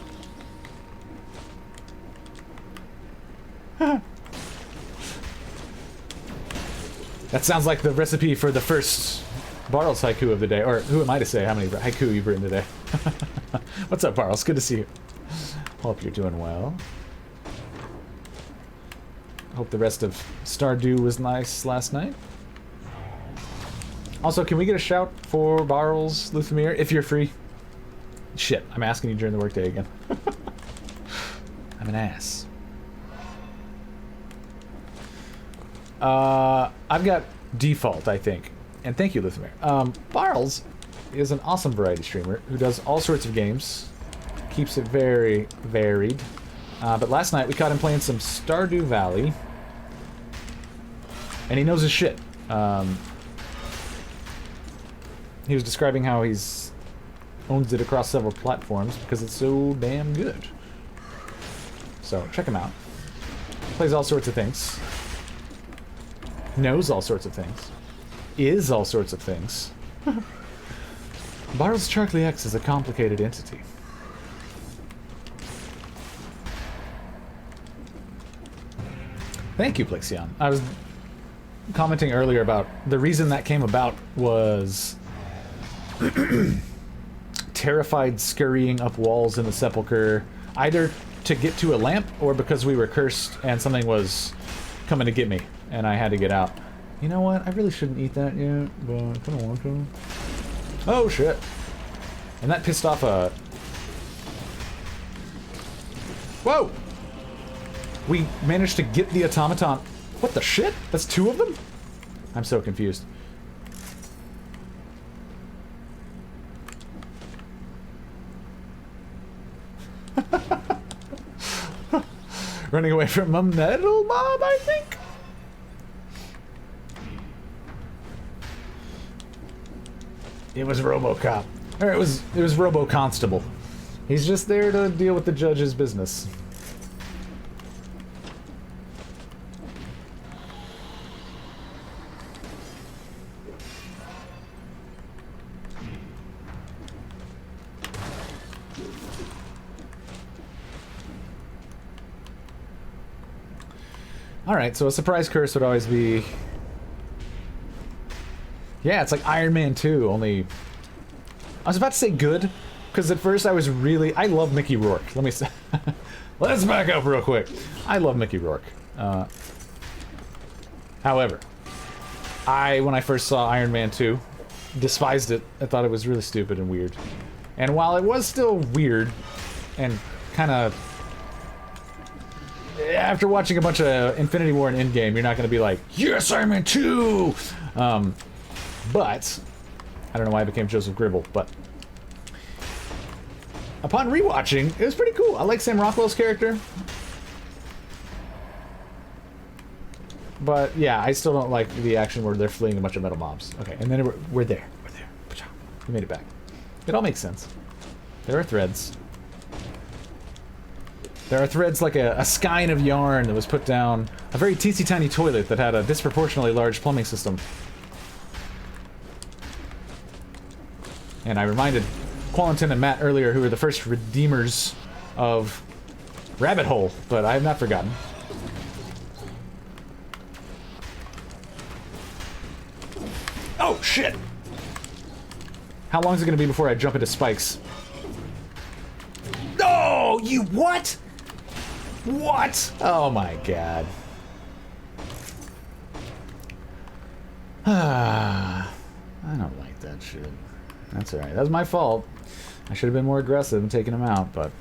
That sounds like the recipe for the first Barles haiku of the day. Or who am I to say how many haiku you've written today? What's up, Barles? Good to see you. Hope you're doing well. Hope the rest of Stardew was nice last night. Also, can we get a shout for Barles Luthmir if you're free? Shit, I'm asking you during the workday again. I'm an ass. I've got default, I think. And thank you, Luthmir. Barles is an awesome variety streamer who does all sorts of games. Keeps it very varied. But last night we caught him playing some Stardew Valley. And he knows his shit. He was describing how he's owns it across several platforms because it's so damn good. So, check him out. Plays all sorts of things. Knows all sorts of things. Is all sorts of things. Barles Charlie X is a complicated entity. Thank you, Plexion. I was commenting earlier about the reason that came about was terrified scurrying up walls in the sepulcher, either to get to a lamp or because we were cursed and something was coming to get me and I had to get out. You know what? I really shouldn't eat that yet, but I kind of want to. Oh shit! And that pissed off a... Whoa! We managed to get the automaton. What the shit? That's two of them? I'm so confused. Running away from a metal mob, I think? It was RoboCop. Or it was Robo Constable. He's just there to deal with the judge's business. Alright, so a surprise curse would always be... Yeah, it's like Iron Man 2, only... I was about to say good, because at first I was really... I love Mickey Rourke. Let me say... Let's back up real quick. I love Mickey Rourke. However, when I first saw Iron Man 2, despised it. I thought it was really stupid and weird. And while it was still weird and kind of... After watching a bunch of Infinity War and Endgame, you're not going to be like, yes, I'm in too! But... I don't know why I became Joseph Gribble, but... Upon rewatching, it was pretty cool. I like Sam Rockwell's character. But, yeah, I still don't like the action where they're fleeing a bunch of metal mobs. Okay, and then we're there. We're there. We made it back. It all makes sense. There are threads. There are threads like a skein of yarn that was put down a very teensy-tiny toilet that had a disproportionately large plumbing system. And I reminded Qualentin and Matt earlier, who were the first redeemers of Rabbit Hole, but I have not forgotten. Oh, shit! How long is it going to be before I jump into spikes? No! You what? What? Oh my god. I don't like that shit. That's alright. That was my fault. I should have been more aggressive in taking him out, but...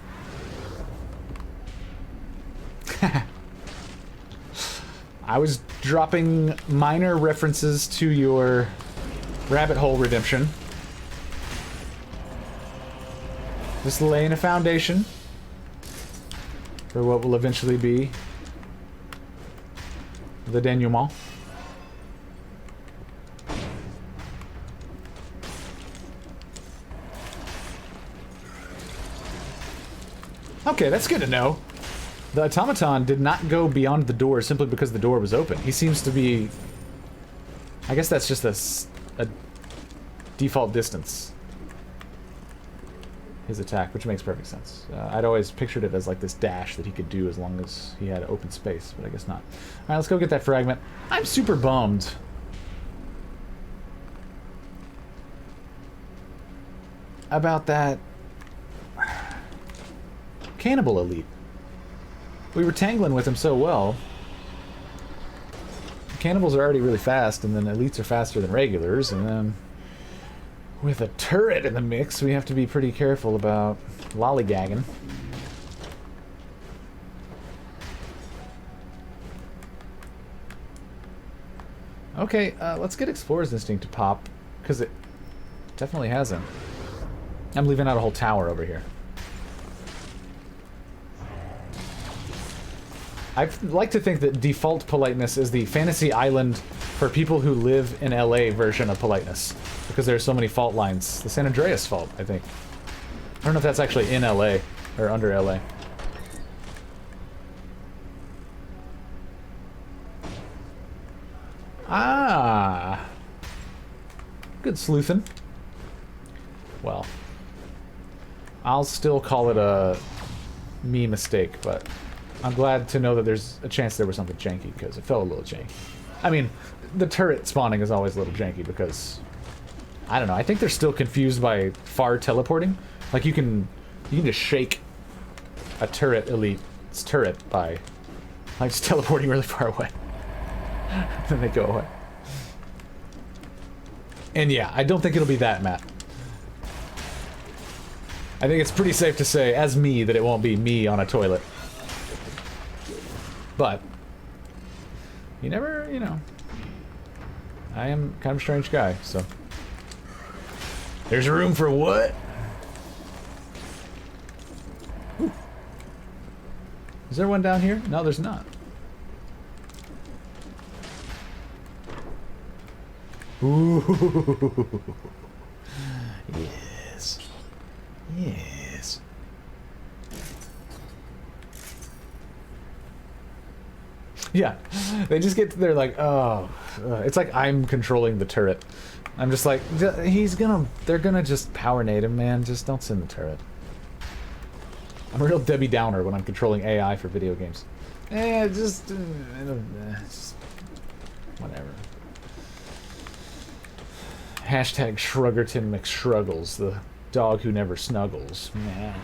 I was dropping minor references to your rabbit hole redemption. Just laying a foundation for what will eventually be the denouement. Okay, that's good to know. The automaton did not go beyond the door simply because the door was open. He seems to be... I guess that's just a default distance. His attack, which makes perfect sense. I'd always pictured it as like this dash that he could do as long as he had open space, but I guess not. Alright, let's go get that fragment. I'm super bummed about that cannibal elite. We were tangling with him so well. Cannibals are already really fast, and then elites are faster than regulars, and then with a turret in the mix, we have to be pretty careful about lollygagging. Okay, let's get Explorer's Instinct to pop, because it definitely hasn't. I'm leaving out a whole tower over here. I like to think that default politeness is the Fantasy Island for people who live in LA version of politeness, because there are so many fault lines. The San Andreas fault, I think. I don't know if that's actually in LA or under LA. Ah, good sleuthing. Well, I'll still call it a me mistake, but I'm glad to know that there's a chance there was something janky, because it felt a little janky. I mean, the turret spawning is always a little janky because, I don't know, I think they're still confused by far teleporting. Like, you can just shake a turret elite's turret by, like, just teleporting really far away. Then they go away. And yeah, I don't think it'll be that, Matt. I think it's pretty safe to say, as me, that it won't be me on a toilet. But, you never, you know. I am kind of a strange guy, so. There's room for what? Ooh. Is there one down here? No, there's not. Ooh. Yes. Yes. Yeah, they just get, they're like, oh, it's like I'm controlling the turret. I'm just like, they're gonna just power nade him, man. Just don't send the turret. I'm a real Debbie Downer when I'm controlling AI for video games. Just whatever. Hashtag Shruggerton McShruggles, the dog who never snuggles. Man.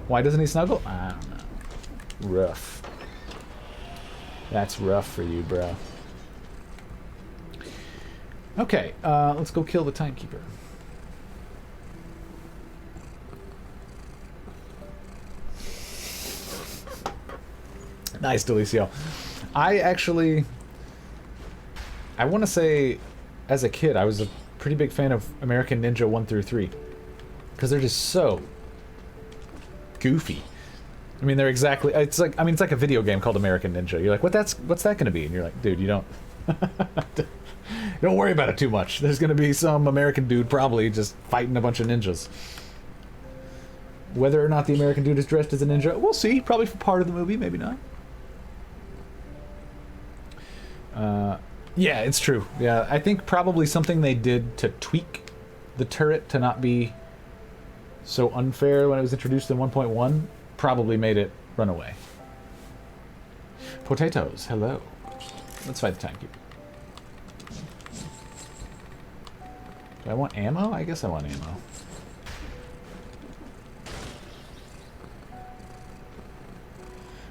Why doesn't he snuggle? I don't know. Rough. That's rough for you, bro. Okay, let's go kill the timekeeper. Nice, Delicio. I want to say, as a kid, I was a pretty big fan of American Ninja 1 through 3. Because they're just so goofy. I mean, they're exactly, it's like a video game called American Ninja. You're like, what's that gonna be? And you're like, dude, you don't, don't worry about it too much. There's gonna be some American dude probably just fighting a bunch of ninjas. Whether or not the American dude is dressed as a ninja, we'll see. Probably for part of the movie, maybe not. Yeah, it's true. Yeah, I think probably something they did to tweak the turret to not be so unfair when it was introduced in 1.1 probably made it run away. Potatoes, hello. Let's fight the timekeeper. Do I want ammo? I guess I want ammo.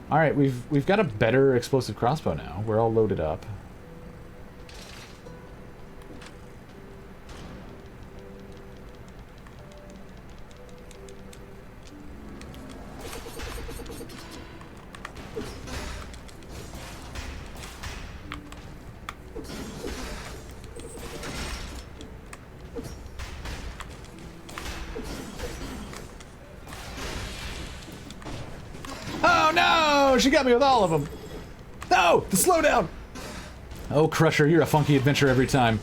Alright, we've got a better explosive crossbow now. We're all loaded up. Oh no! She got me with all of them! No! The slowdown! Oh, Crusher, you're a funky adventure every time.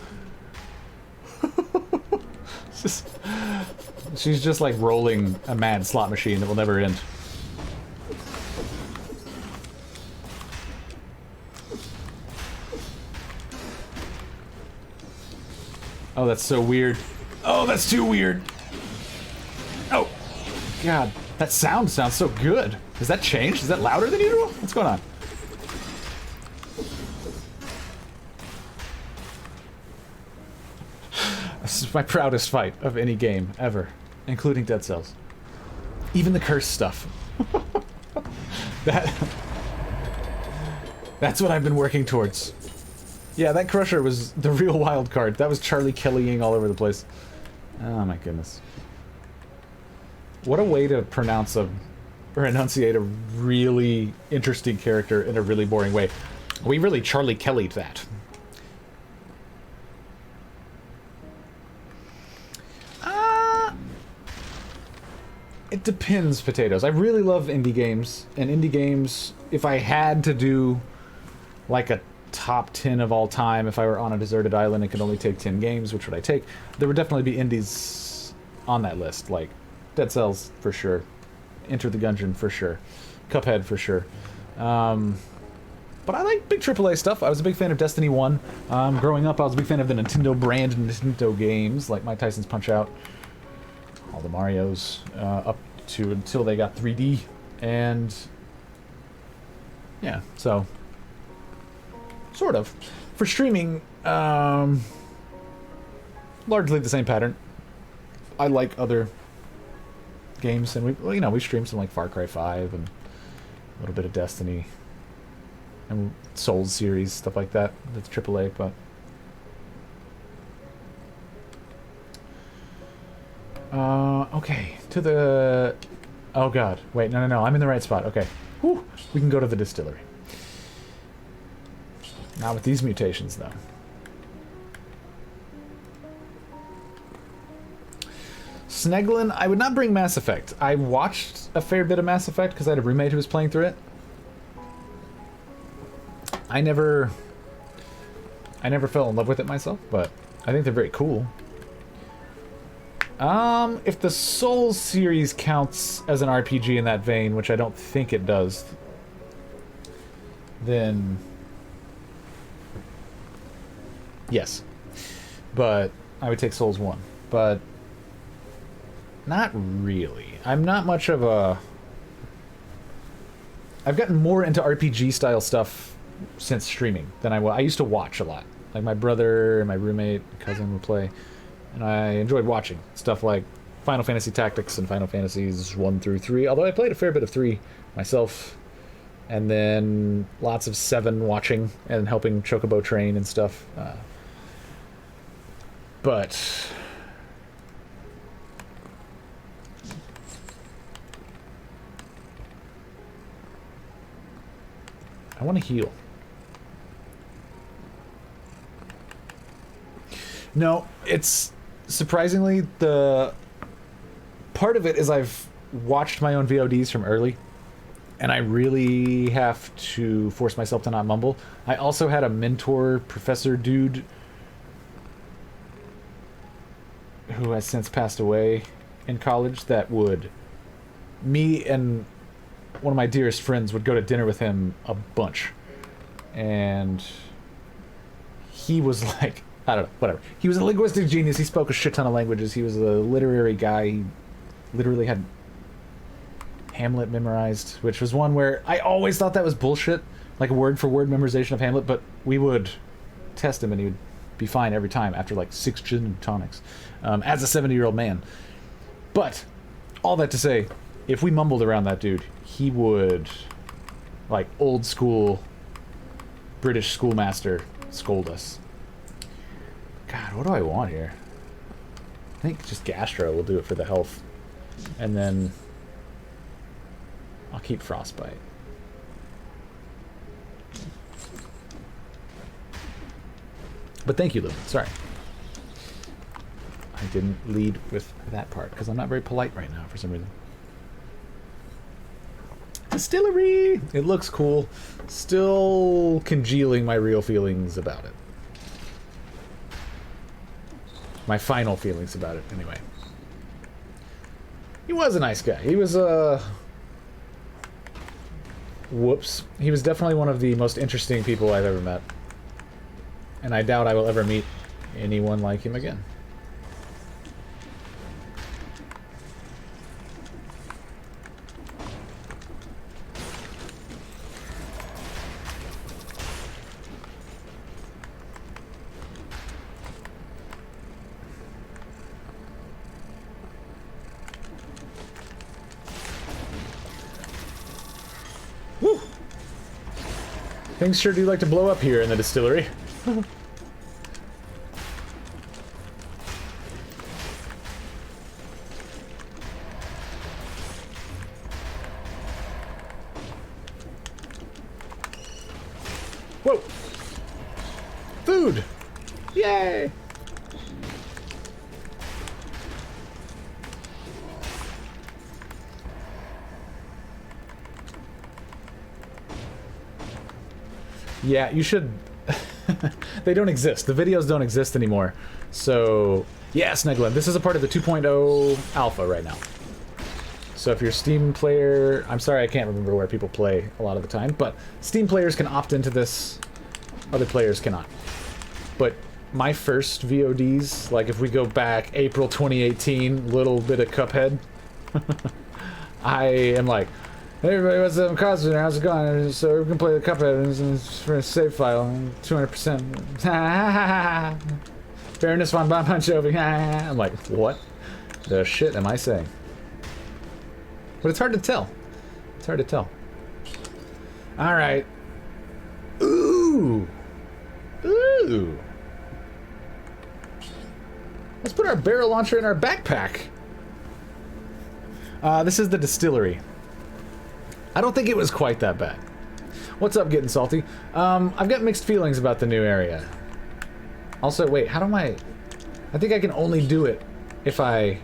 She's just like rolling a mad slot machine that will never end. Oh, that's so weird. Oh, that's too weird. Oh, God. That sound sounds so good. Has that changed? Is that louder than usual? What's going on? This is my proudest fight of any game ever, including Dead Cells. Even the curse stuff. That's what I've been working towards. Yeah, that Crusher was the real wild card. That was Charlie Kellying all over the place. Oh my goodness. What a way to pronounce or enunciate a really interesting character in a really boring way. We really Charlie Kelly'd that. It depends, Potatoes. I really love indie games, and indie games, if I had to do like a top 10 of all time, if I were on a deserted island and could only take 10 games, which would I take? There would definitely be indies on that list, like Dead Cells for sure, Enter the Gungeon for sure, Cuphead for sure. But I like big AAA stuff. I was a big fan of Destiny 1. Growing up, I was a big fan of the Nintendo brand and Nintendo games, like Mike Tyson's Punch-Out!, all the Marios, up to until they got 3D, and yeah, so sort of. For streaming, largely the same pattern. I like other games, and we streamed some like Far Cry 5 and a little bit of Destiny and Souls series, stuff like that. That's AAA, but okay, to the... Oh god, wait, no, I'm in the right spot, okay. Whew, we can go to the distillery. Not with these mutations, though. Sneglin, I would not bring Mass Effect. I watched a fair bit of Mass Effect because I had a roommate who was playing through it. I never fell in love with it myself, but I think they're very cool. If the Souls series counts as an RPG in that vein, which I don't think it does, then yes. But I would take Souls 1. But not really. I'm not much of a... I've gotten more into RPG style stuff since streaming than I was. I used to watch a lot. Like my brother and my roommate, cousin would play. And I enjoyed watching stuff like Final Fantasy Tactics and Final Fantasies 1 through 3. Although I played a fair bit of 3 myself. And then lots of 7 watching and helping Chocobo train and stuff. But I want to heal. No, it's surprisingly the part of it is I've watched my own VODs from early, and I really have to force myself to not mumble. I also had a mentor professor dude who has since passed away in college that would, me and one of my dearest friends would go to dinner with him a bunch, and he was like, I don't know, whatever. He was a linguistic genius. He spoke a shit ton of languages. He was a literary guy. He literally had Hamlet memorized, which was one where I always thought that was bullshit, like a word-for-word memorization of Hamlet, but we would test him and he would be fine every time after like 6 gin and tonics, as a 70-year-old man. But all that to say, if we mumbled around that dude, he would, like old school British schoolmaster, scold us. God, what do I want here? I think just gastro will do it for the health. And then I'll keep frostbite. But thank you, Lou. Sorry. I didn't lead with that part because I'm not very polite right now for some reason. Distillery! It looks cool. Still congealing my real feelings about it. My final feelings about it, anyway. He was a nice guy. He was, whoops. He was definitely one of the most interesting people I've ever met. And I doubt I will ever meet anyone like him again. Woo! Things sure do like to blow up here in the distillery. Whoa! Food! Yay! Yeah, you should... They don't exist. The videos don't exist anymore. So, yeah, Sneglin, this is a part of the 2.0 alpha right now. So if you're a Steam player... I'm sorry, I can't remember where people play a lot of the time, but Steam players can opt into this. Other players cannot. But my first VODs, like if we go back April 2018, little bit of Cuphead, I am like, hey everybody, what's up, Crossbow, how's it going? So we can play the Cuphead for a save file, 200%. Fairness von Bon Jovi. I'm like, what the shit am I saying? But it's hard to tell. It's hard to tell. Alright. Ooh! Ooh! Let's put our barrel launcher in our backpack. This is the distillery. I don't think it was quite that bad. What's up, Getting Salty? I've got mixed feelings about the new area. Also, wait, how do I think I can only do it if I...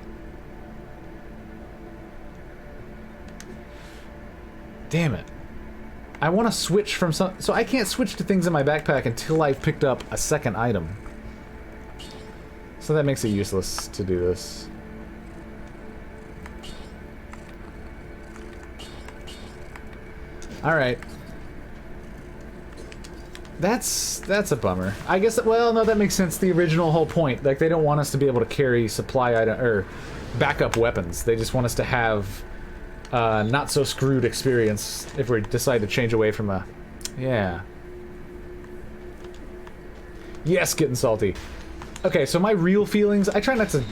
Damn it. I want to switch from some... So I can't switch to things in my backpack until I've picked up a second item. So that makes it useless to do this. Alright. That's a bummer. I guess, well, no, that makes sense. The original whole point. Like, they don't want us to be able to carry supply item, or backup weapons. They just want us to have not so screwed experience if we decide to change away from a... Yeah. Yes, Getting Salty. Okay, so my real feelings, I try not to...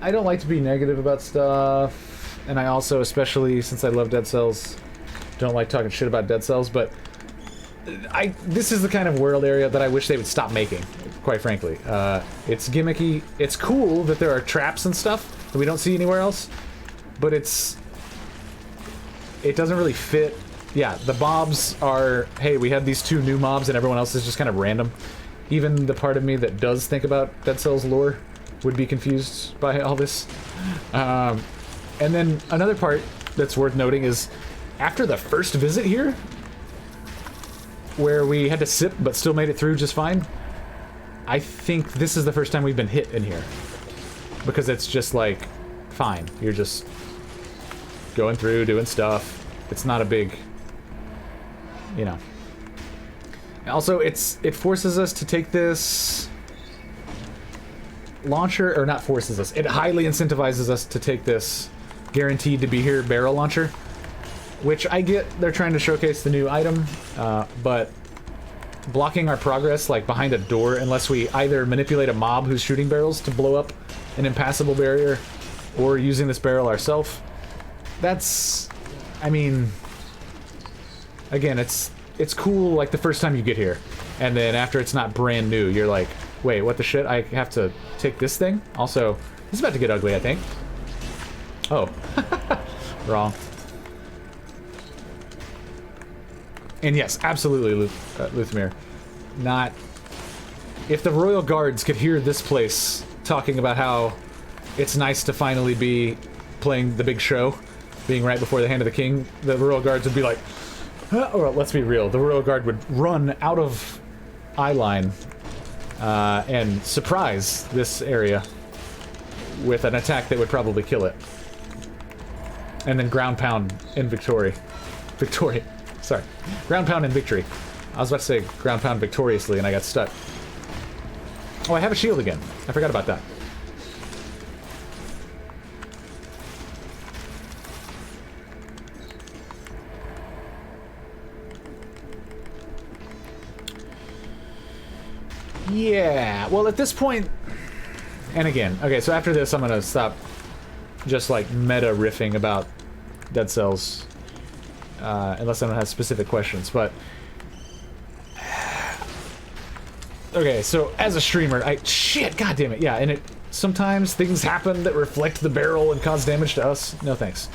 I don't like to be negative about stuff, and I also, especially since I love Dead Cells, don't like talking shit about Dead Cells, but this is the kind of world area that I wish they would stop making. quite frankly. It's gimmicky. It's cool that there are traps and stuff that we don't see anywhere else, but it doesn't really fit. Yeah, the mobs are, hey, we had these 2 new mobs and everyone else is just kind of random. Even the part of me that does think about Dead Cells lore would be confused by all this. And then another part that's worth noting is after the first visit here, where we had to sit but still made it through just fine, I think this is the first time we've been hit in here. Because it's just like, fine, you're just going through, doing stuff. It's not a big, you know. Also, it forces us to take this launcher, or not forces us, it highly incentivizes us to take this guaranteed to be here barrel launcher, which I get they're trying to showcase the new item, but blocking our progress like behind a door unless we either manipulate a mob who's shooting barrels to blow up an impassable barrier or using this barrel ourselves, that's, I mean, again, it's cool like the first time you get here, and then after it's not brand new, you're like, wait, what the shit? I have to take this thing? Also, this is about to get ugly, I think. Oh. Wrong. And yes, absolutely, Luthmir. Not... If the Royal Guards could hear this place talking about how it's nice to finally be playing the big show, being right before the Hand of the King, the Royal Guards would be like... Well, let's be real. The Royal Guard would run out of eyeline and surprise this area with an attack that would probably kill it. And then ground pound in victory. Sorry. Ground pound in victory. I was about to say ground pound victoriously and I got stuck. Oh, I have a shield again. I forgot about that. Yeah, well at this point, and again, okay, so after this I'm gonna stop just like meta riffing about Dead Cells, unless anyone has specific questions, but okay, so as a streamer, shit, god damn it, yeah, and sometimes things happen that reflect the barrel and cause damage to us. No thanks.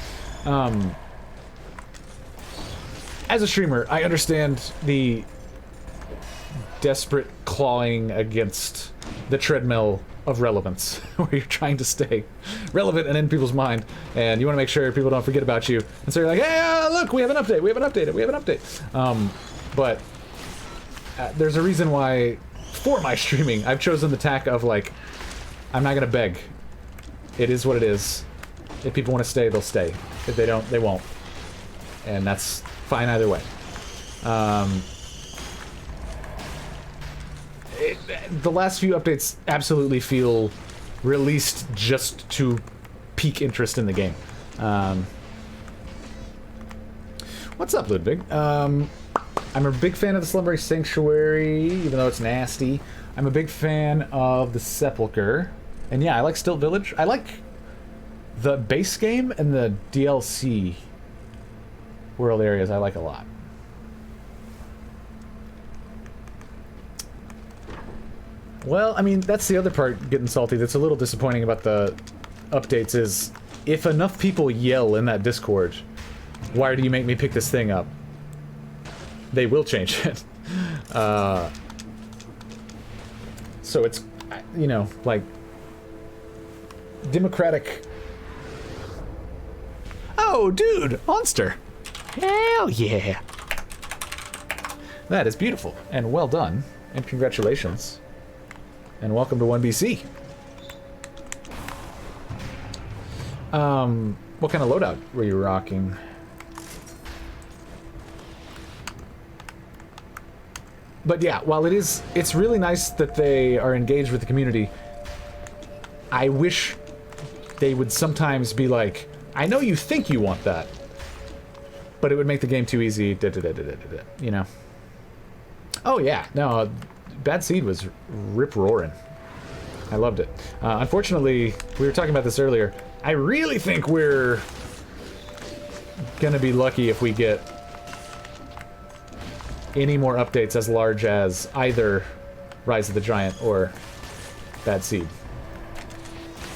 As a streamer, I understand the desperate clawing against the treadmill of relevance, where you're trying to stay relevant and in people's mind, and you want to make sure people don't forget about you, and so you're like, hey, look, we have an update, we have an update. But there's a reason why, for my streaming, I've chosen the tack of, like, I'm not gonna beg. It is what it is. If people want to stay, they'll stay. If they don't, they won't. And that's fine either way. The last few updates absolutely feel released just to pique interest in the game. What's up, Ludwig? I'm a big fan of the Slumbering Sanctuary, even though it's nasty. I'm a big fan of the Sepulchre. And yeah, I like Stilt Village. I like the base game and the DLC world areas I like a lot. Well, I mean, that's the other part getting salty that's a little disappointing about the updates is, if enough people yell in that Discord, why do you make me pick this thing up? They will change it. So it's, you know, like, democratic... Oh, dude! Monster! Hell yeah! That is beautiful, and well done, and congratulations. And welcome to 1BC. What kind of loadout were you rocking? But yeah, while it's really nice that they are engaged with the community, I wish they would sometimes be like, I know you think you want that, but it would make the game too easy, you know? Oh yeah, no, Bad Seed was rip-roaring. I loved it. Unfortunately, we were talking about this earlier, I really think we're gonna be lucky if we get any more updates as large as either Rise of the Giant or Bad Seed.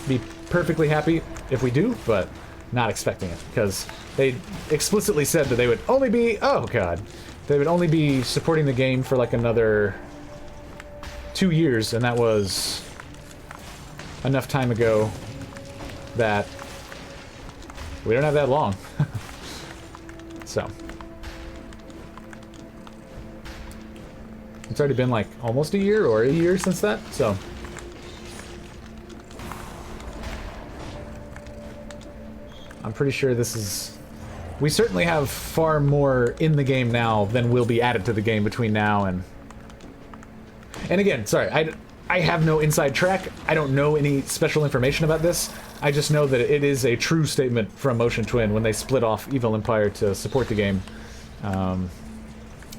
Be perfectly happy if we do, but not expecting it, because they explicitly said that they would only be, oh god, they would only be supporting the game for like another 2 years, and that was enough time ago that we don't have that long. So it's already been like almost a year or a year since that, so I'm pretty sure this is... We certainly have far more in the game now than will be added to the game between now and... And again, sorry, I have no inside track. I don't know any special information about this. I just know that it is a true statement from Motion Twin when they split off Evil Empire to support the game.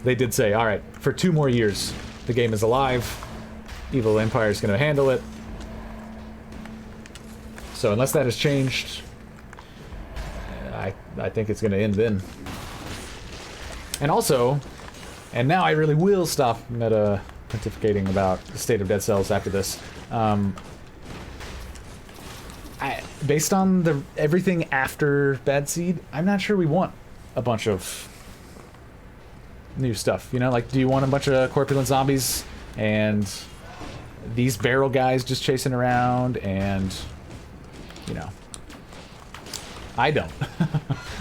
They did say, alright, for 2 more years, the game is alive. Evil Empire is going to handle it. So unless that has changed... I think it's going to end then. And also, and now I really will stop meta pontificating about the state of Dead Cells after this. Based on everything after Bad Seed, I'm not sure we want a bunch of new stuff. You know, like, do you want a bunch of corpulent zombies and these barrel guys just chasing around and, you know... I don't.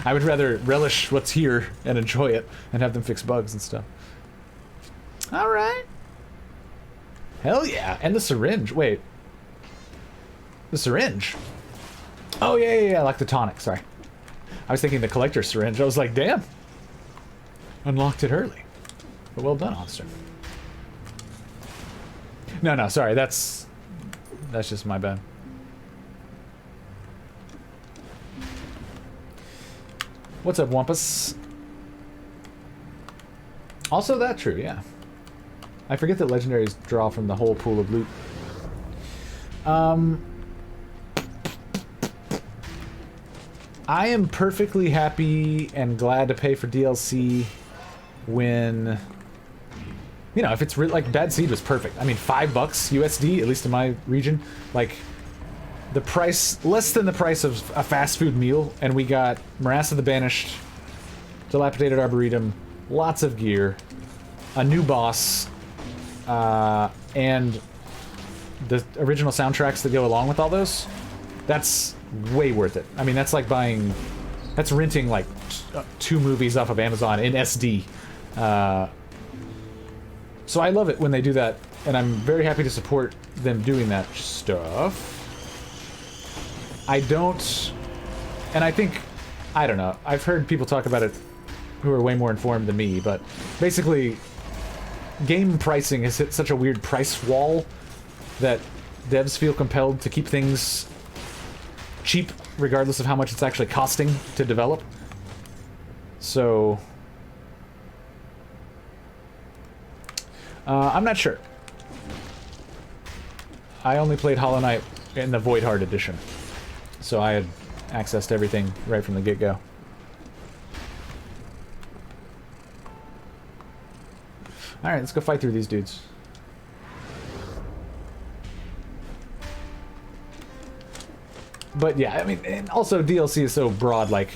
I would rather relish what's here and enjoy it and have them fix bugs and stuff. Alright. Hell yeah. And the syringe. Wait. The syringe. Oh, yeah, like the tonic. Sorry. I was thinking the collector's syringe. I was like, damn. Unlocked it early. But well done, Monster. No, sorry. That's just my bad. What's up, Wampus? Also that true, yeah. I forget that legendaries draw from the whole pool of loot. I am perfectly happy and glad to pay for DLC when... You know, if it's like Bad Seed was perfect. I mean, $5 USD, at least in my region. Like... The price, less than the price of a fast food meal, and we got Morass of the Banished, Dilapidated Arboretum, lots of gear, a new boss, and the original soundtracks that go along with all those. That's way worth it. I mean, that's like buying, that's renting like 2 movies off of Amazon in SD. So I love it when they do that, and I'm very happy to support them doing that stuff. I don't, and I think, I don't know, I've heard people talk about it who are way more informed than me, but basically, game pricing has hit such a weird price wall that devs feel compelled to keep things cheap, regardless of how much it's actually costing to develop. So, I'm not sure. I only played Hollow Knight in the Void Heart edition. So I had access to everything right from the get-go. Alright, let's go fight through these dudes. But yeah, I mean, and also DLC is so broad, like,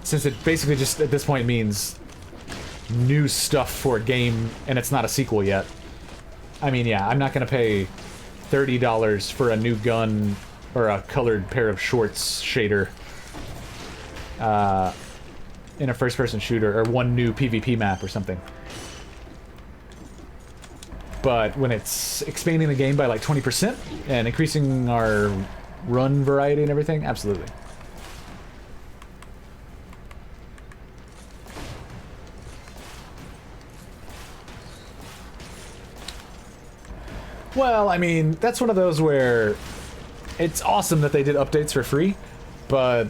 since it basically just at this point means new stuff for a game and it's not a sequel yet. I mean, yeah, I'm not gonna pay $30 for a new gun or a colored pair of shorts shader in a first-person shooter, or one new PvP map or something. But when it's expanding the game by like 20% and increasing our run variety and everything, absolutely. Well, I mean, that's one of those where it's awesome that they did updates for free, but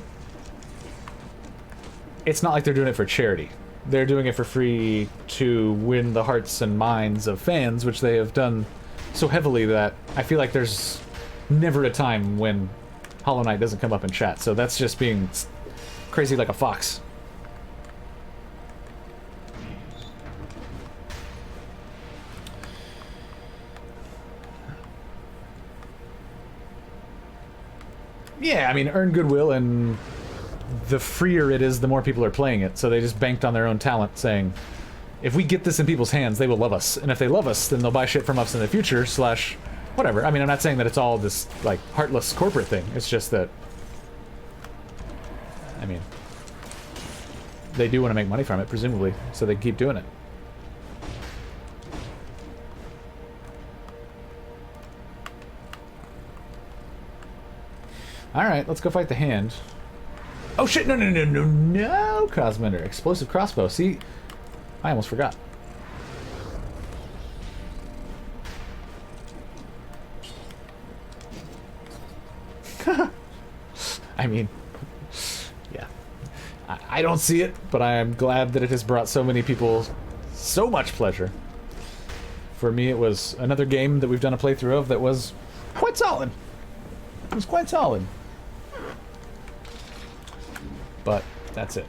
it's not like they're doing it for charity. They're doing it for free to win the hearts and minds of fans, which they have done so heavily that I feel like there's never a time when Hollow Knight doesn't come up in chat. So that's just being crazy like a fox. Yeah, I mean, earn goodwill, and the freer it is, the more people are playing it. So they just banked on their own talent, saying, if we get this in people's hands, they will love us. And if they love us, then they'll buy shit from us in the future, slash whatever. I mean, I'm not saying that it's all this, like, heartless corporate thing. It's just that, I mean, they do want to make money from it, presumably, so they keep doing it. Alright, let's go fight the hand. Oh shit, no, Kosmender. Explosive crossbow. See, I almost forgot. I mean, yeah. I don't see it, but I am glad that it has brought so many people so much pleasure. For me, it was another game that we've done a playthrough of that was quite solid. It was quite solid. But that's it.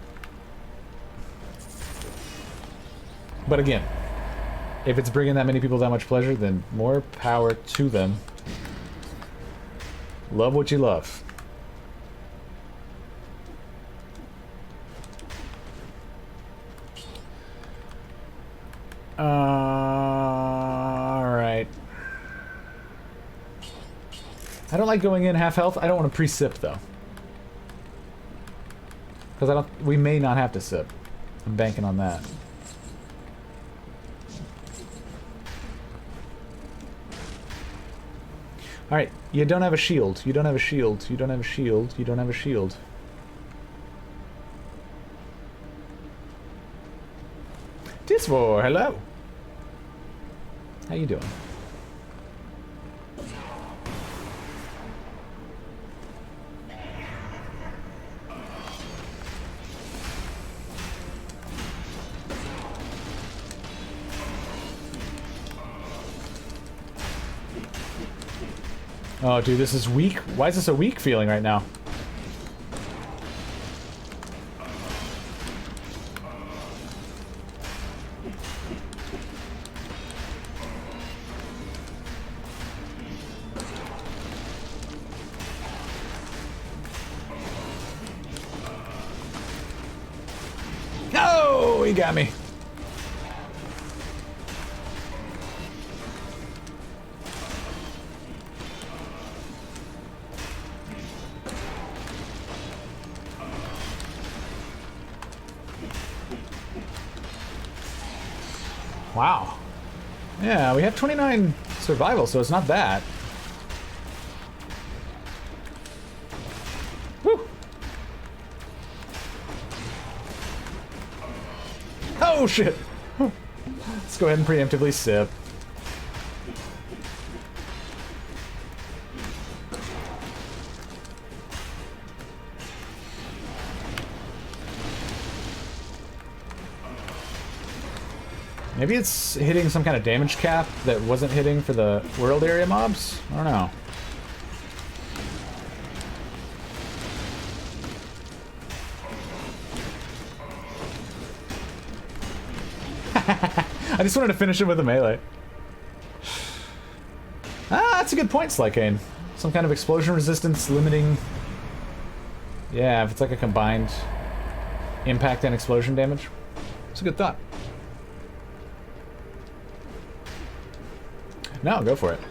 But again, if it's bringing that many people that much pleasure, then more power to them. Love what you love. Alright. I don't like going in half health. I don't want to pre-sip though. Because we may not have to sip. I'm banking on that. Alright, you don't have a shield. You don't have a shield. You don't have a shield. You don't have a shield. Tisvor, hello. How you doing? Oh, dude, this is weak. Why is this a weak feeling right now? No, he got me. Wow. Yeah, we have 29 survival, so it's not bad. Woo! Oh, shit! Let's go ahead and preemptively sip. Maybe it's hitting some kind of damage cap that wasn't hitting for the world area mobs? I don't know. I just wanted to finish him with a melee. Ah, that's a good point, Slycane. Some kind of explosion resistance limiting... Yeah, if it's like a combined impact and explosion damage. It's a good thought. No, go for it.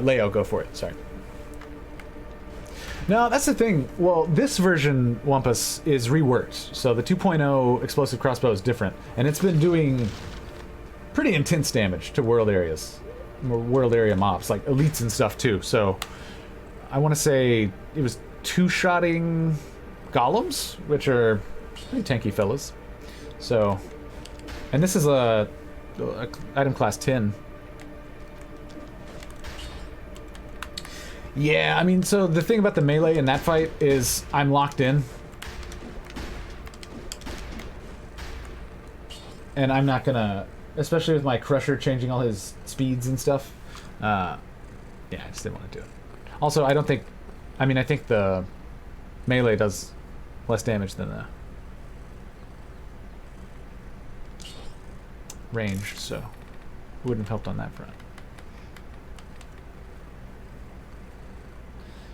Leo, go for it. Sorry. No, that's the thing. Well, this version, Wampus, is reworked. So the 2.0 explosive crossbow is different. And it's been doing pretty intense damage to world areas. World area mobs, like elites and stuff too. So I want to say it was two-shotting golems, which are pretty tanky fellas. So, and this is a item class 10. Yeah, I mean, so the thing about the melee in that fight is I'm locked in. And I'm not gonna, especially with my Crusher changing all his speeds and stuff. Yeah, I just didn't want to do it. Also, I don't think, I mean, I think the melee does less damage than the range, so it wouldn't have helped on that front.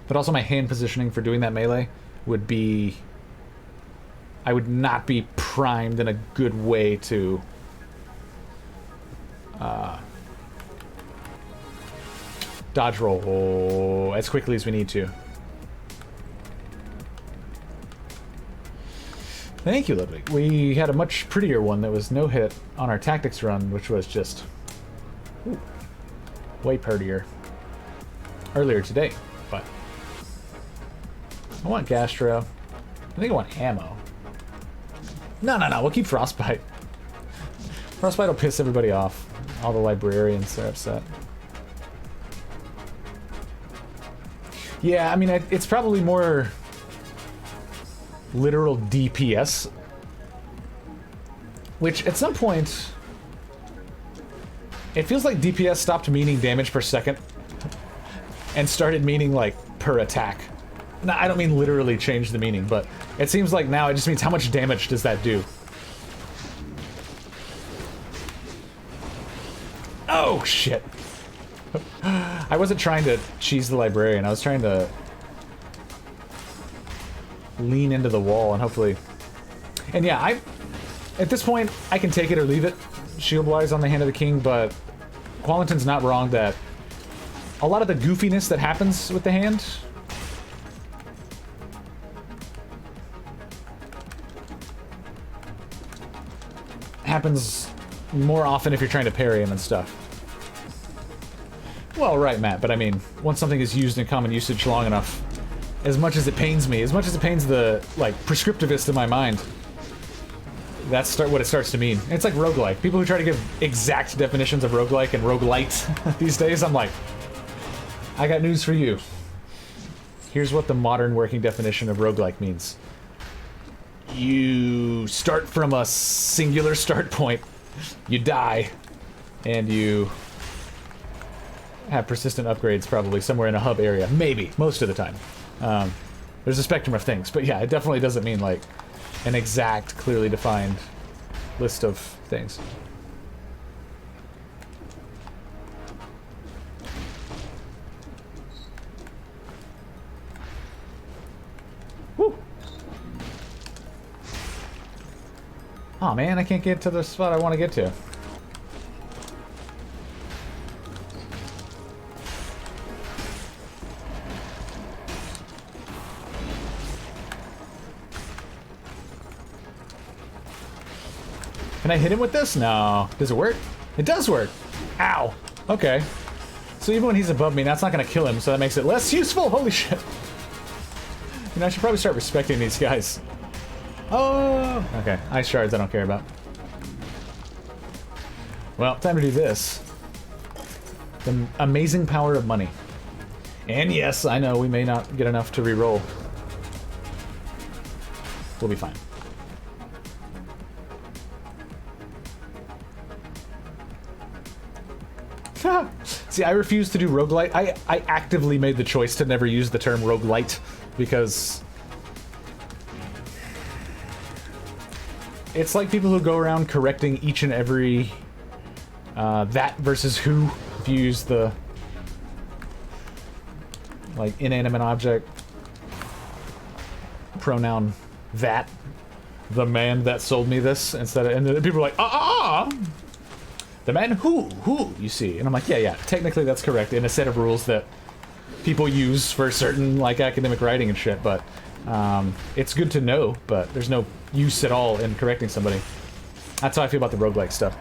But also my hand positioning for doing that melee would be... I would not be primed in a good way to... dodge roll as quickly as we need to. Thank you, Ludwig. We had a much prettier one that was no hit on our tactics run, which was just way prettier earlier today. But I want Gastro. I think I want ammo. No, we'll keep Frostbite. Frostbite will piss everybody off. All the librarians are upset. Yeah, I mean, it's probably more literal DPS, which at some point it feels like DPS stopped meaning damage per second and started meaning like per attack. Now, I don't mean literally change the meaning, but it seems like now it just means how much damage does that do. Oh shit. I wasn't trying to cheese the librarian, I was trying to lean into the wall and hopefully... And yeah, at this point, I can take it or leave it, shield-wise on the Hand of the King, but Qualentin's not wrong that a lot of the goofiness that happens with the hand happens more often if you're trying to parry him and stuff. Well, right, Matt, but I mean, once something is used in common usage long enough, as much as it pains me, as much as it pains the, like, prescriptivist in my mind, that's what it starts to mean. It's like roguelike. People who try to give exact definitions of roguelike and roguelite these days, I'm like, I got news for you. Here's what the modern working definition of roguelike means. You start from a singular start point, you die, and you have persistent upgrades probably somewhere in a hub area. Maybe, most of the time. There's a spectrum of things, but yeah, it definitely doesn't mean like an exact, clearly defined list of things. Woo! Aw, man, I can't get to the spot I want to get to. Can I hit him with this? No. Does it work? It does work. Ow. Okay. So even when he's above me, that's not going to kill him, so that makes it less useful. Holy shit. You know, I should probably start respecting these guys. Oh. Okay. Ice shards I don't care about. Well, time to do this. The amazing power of money. And yes, I know we may not get enough to reroll. We'll be fine. See, I refuse to do roguelite. I actively made the choice to never use the term roguelite because it's like people who go around correcting each and every that versus who, if you use the like inanimate object pronoun that, the man that sold me this, instead of, and then people are like the man who, you see. And I'm like, yeah, technically that's correct in a set of rules that people use for certain, like, academic writing and shit, but it's good to know, but there's no use at all in correcting somebody. That's how I feel about the roguelike stuff.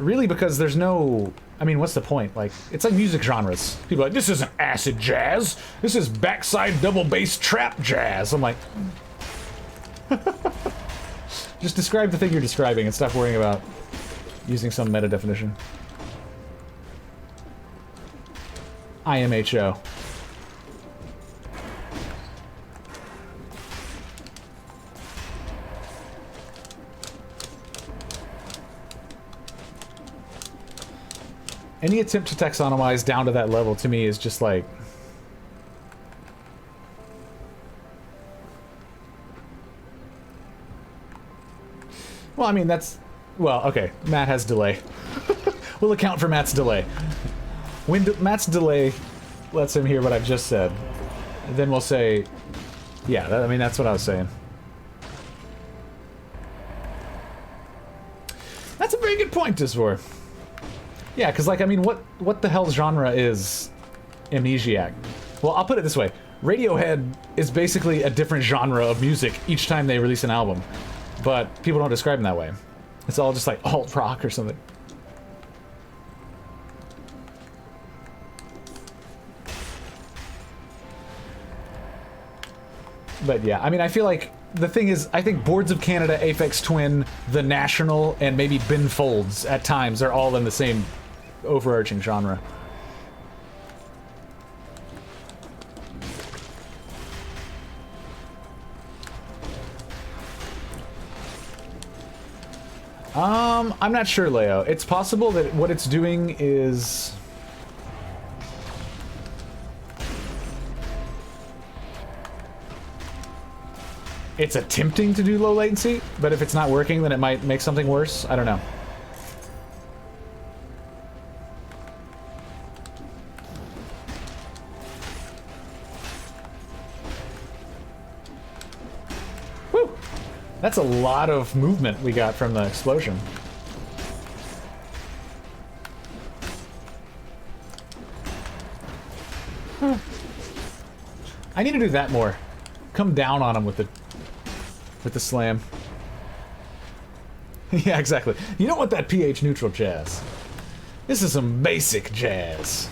Really, because there's no... I mean, what's the point? Like, it's like music genres. People are like, this isn't acid jazz, this is backside double bass trap jazz. I'm like... Just describe the thing you're describing and stop worrying about using some meta definition. IMHO. Any attempt to taxonomize down to that level to me is just like... Well, I mean, that's... Well, okay, Matt has delay. We'll account for Matt's delay. When Matt's delay lets him hear what I've just said, then we'll say, yeah, I mean, that's what I was saying. That's a very good point, Disvor. Yeah, because, like, I mean, what the hell genre is Amnesiac? Well, I'll put it this way. Radiohead is basically a different genre of music each time they release an album. But people don't describe them that way. It's all just like alt-rock or something. But yeah, I mean, I feel like the thing is, I think Boards of Canada, Aphex Twin, The National, and maybe Ben Folds at times are all in the same overarching genre. I'm not sure, Leo. It's possible that what it's doing is... it's attempting to do low latency, but if it's not working, then it might make something worse. I don't know. Woo! That's a lot of movement we got from the explosion. I need to do that more. Come down on him with the slam. Yeah, exactly. You don't want that pH neutral jazz. This is some basic jazz.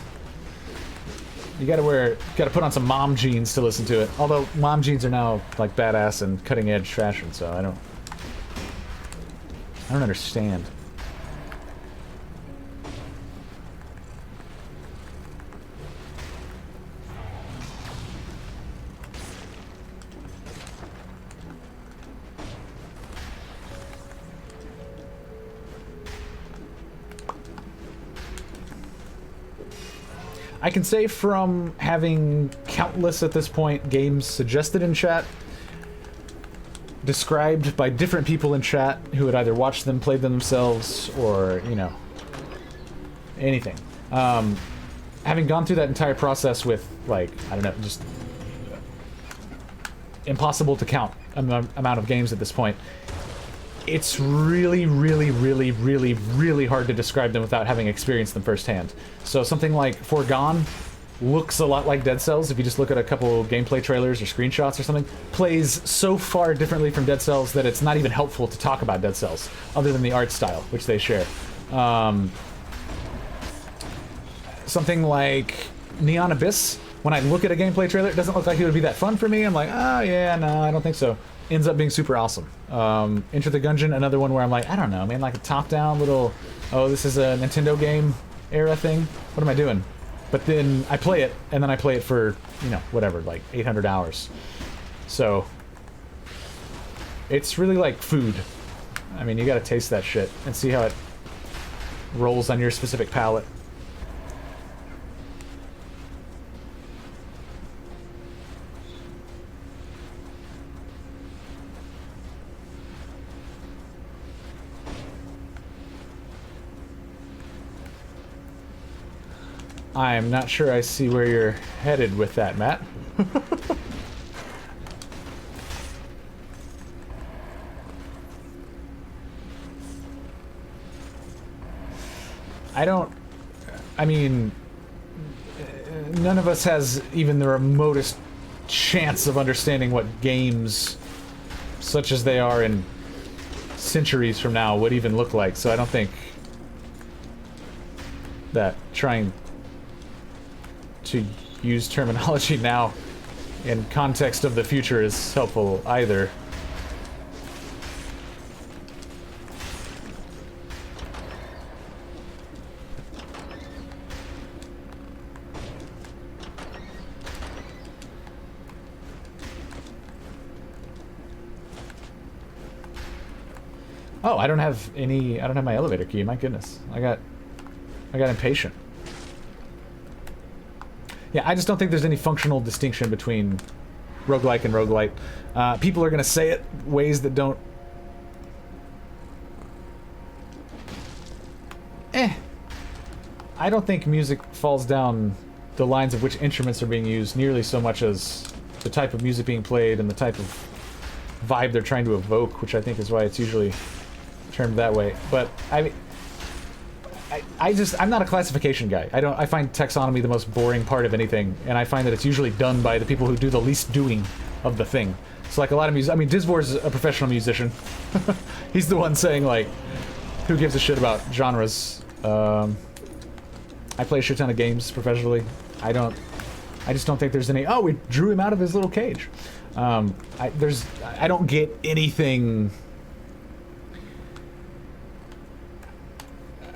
You gotta put on some mom jeans to listen to it. Although mom jeans are now like badass and cutting edge fashion, so I don't understand. I can say from having countless, at this point, games suggested in chat, described by different people in chat who had either watched them, played them themselves, or, you know, anything. Having gone through that entire process with, like, I don't know, just impossible to count amount of games at this point, it's really, really, really, really, really hard to describe them without having experienced them firsthand. So something like Foregone looks a lot like Dead Cells, if you just look at a couple gameplay trailers or screenshots or something. Plays so far differently from Dead Cells that it's not even helpful to talk about Dead Cells, other than the art style, which they share. Something like Neon Abyss, when I look at a gameplay trailer, it doesn't look like it would be that fun for me. I'm like, oh yeah, no, I don't think so. Ends up being super awesome. Enter the Gungeon, another one where I'm like, I don't know, man, like a top-down little, oh, this is a Nintendo game era thing? What am I doing? But then I play it, and then I play it for, you know, whatever, like 800 hours. So, it's really like food. I mean, you gotta taste that shit and see how it rolls on your specific palate. I'm not sure I see where you're headed with that, Matt. I mean, none of us has even the remotest chance of understanding what games, such as they are in centuries from now, would even look like, so I don't think that trying to use terminology now in context of the future is helpful either. Oh, I don't have my elevator key, my goodness. I got impatient. Yeah, I just don't think there's any functional distinction between roguelike and roguelite. People are going to say it ways that don't... I don't think music falls down the lines of which instruments are being used nearly so much as the type of music being played and the type of vibe they're trying to evoke, which I think is why it's usually termed that way. But I'm not a classification guy. I find taxonomy the most boring part of anything, and I find that it's usually done by the people who do the least doing of the thing. So like a lot of music, I mean, Disvor's a professional musician. He's the one saying like, who gives a shit about genres? I play a shit ton of games professionally. I just don't think there's any, oh, we drew him out of his little cage. I don't get anything.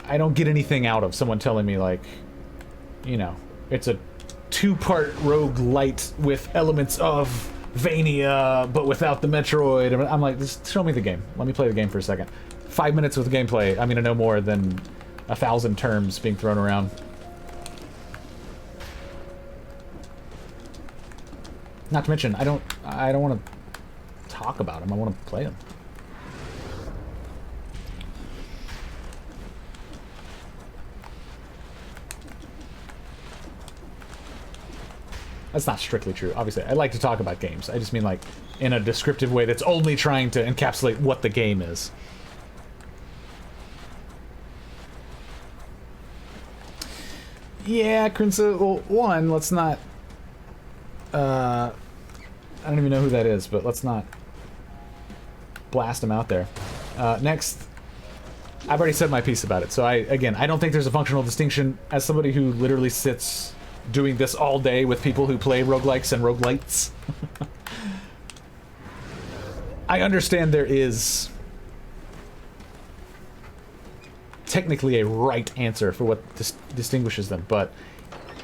I don't get anything out of someone telling me like, you know, it's a 2-part roguelite with elements of Vania, but without the Metroid. I'm like, just show me the game. Let me play the game for a second. 5 minutes with the gameplay, I'm gonna know more than 1,000 terms being thrown around. Not to mention, I don't want to talk about them. I want to play them. That's not strictly true. Obviously, I like to talk about games. I just mean like in a descriptive way that's only trying to encapsulate what the game is. Yeah, Crinsa, well, one, let's not... I don't even know who that is, but let's not blast him out there. Next, I've already said my piece about it, so I don't think there's a functional distinction. As somebody who literally sits doing this all day with people who play roguelikes and roguelites, I understand there is technically a right answer for what distinguishes them, but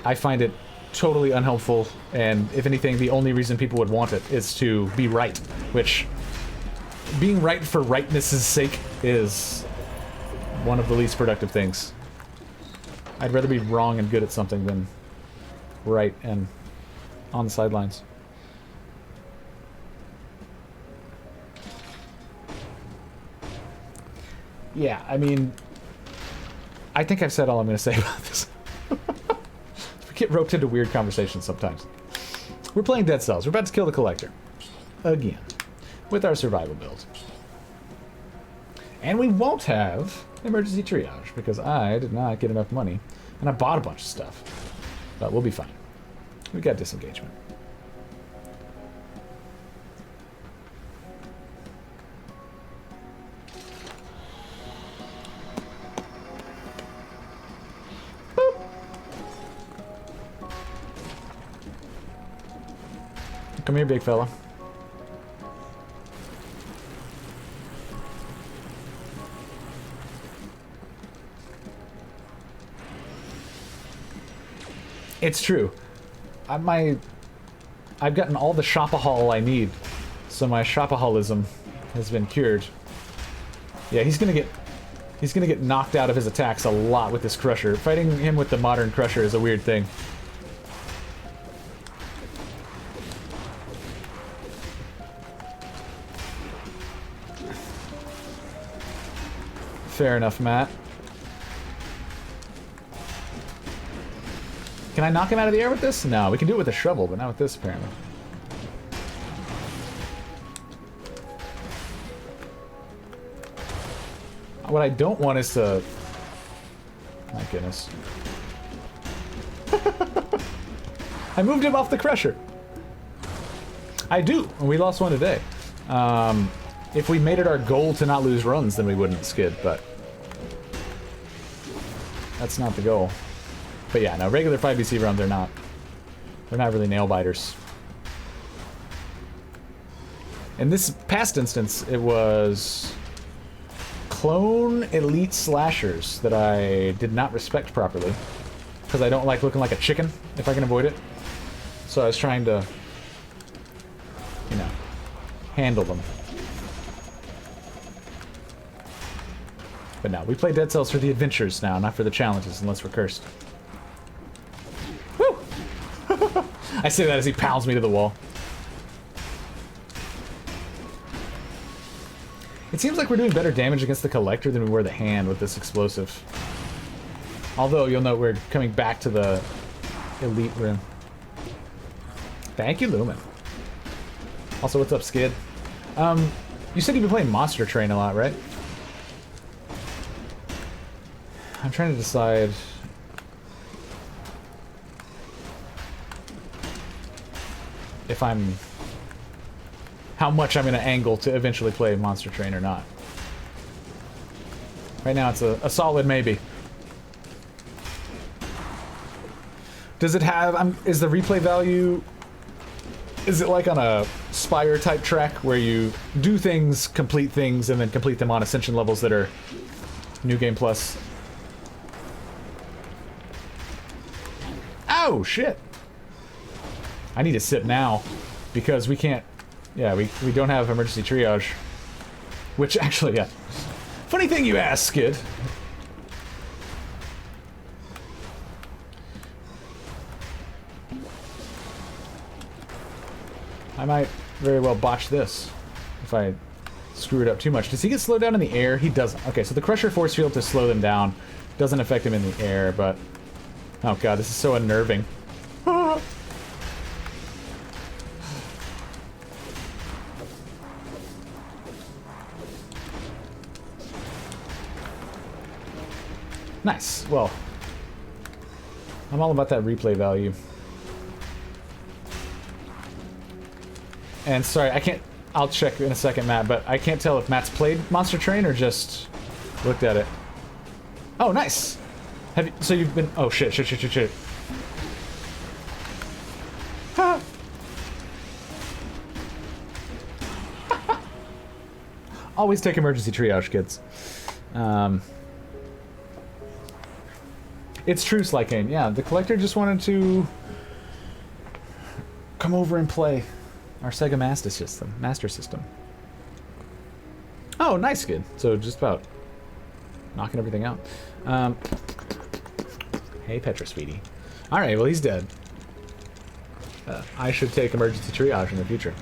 I find it totally unhelpful, and if anything, the only reason people would want it is to be right, which being right for rightness' sake is one of the least productive things. I'd rather be wrong and good at something than right and on the sidelines. Yeah, I mean, I think I've said all I'm going to say about this. We get roped into weird conversations sometimes. We're playing Dead Cells. We're about to kill the Collector. Again. With our survival build. And we won't have emergency triage, because I did not get enough money. And I bought a bunch of stuff. But we'll be fine. We got disengagement. Come here, big fella. It's true. I've gotten all the shopahol I need, so my shopaholism has been cured. Yeah, he's gonna get knocked out of his attacks a lot with this Crusher. Fighting him with the modern Crusher is a weird thing. Fair enough, Matt. Can I knock him out of the air with this? No, we can do it with a shovel, but not with this, apparently. What I don't want is to... My goodness. I moved him off the Crusher. I do, and we lost one today. If we made it our goal to not lose runs, then we wouldn't skid, but... That's not the goal. But yeah, no, regular 5BC runs are not... They're not really nail-biters. In this past instance, it was... Clone Elite Slashers that I did not respect properly. Because I don't like looking like a chicken, if I can avoid it. So I was trying to... You know... handle them. But no, we play Dead Cells for the adventures now, not for the challenges, unless we're cursed. Woo! I say that as he pounds me to the wall. It seems like we're doing better damage against the Collector than we were the Hand with this explosive. Although, you'll note we're coming back to the elite room. Thank you, Lumen. Also, what's up, Skid? You said you've been playing Monster Train a lot, right? I'm trying to decide... if I'm... how much I'm going to angle to eventually play Monster Train or not. Right now it's a solid maybe. Does it have... is the replay value... is it like on a Spire type track where you do things, complete things, and then complete them on Ascension levels that are New Game Plus? Oh, shit! I need to sip now, because we can't... yeah, we don't have emergency triage. Which, actually, yeah. Funny thing you ask, Skid. I might very well botch this if I screw it up too much. Does he get slowed down in the air? He doesn't. Okay, so the Crusher Force Field to slow them down doesn't affect him in the air, but... oh god, this is so unnerving. Nice. Well, I'm all about that replay value. And sorry, I can't... I'll check in a second, Matt, but I can't tell if Matt's played Monster Train or just looked at it. Oh, nice! Have you, so you've been... oh, shit. Ha! Always take emergency triage, kids. It's true, Slycane. Yeah, the Collector just wanted to come over and play our Sega Master System. Oh, nice, Skid. So just about knocking everything out. Hey, Petra, sweetie. All right, well, he's dead. I should take emergency triage in the future.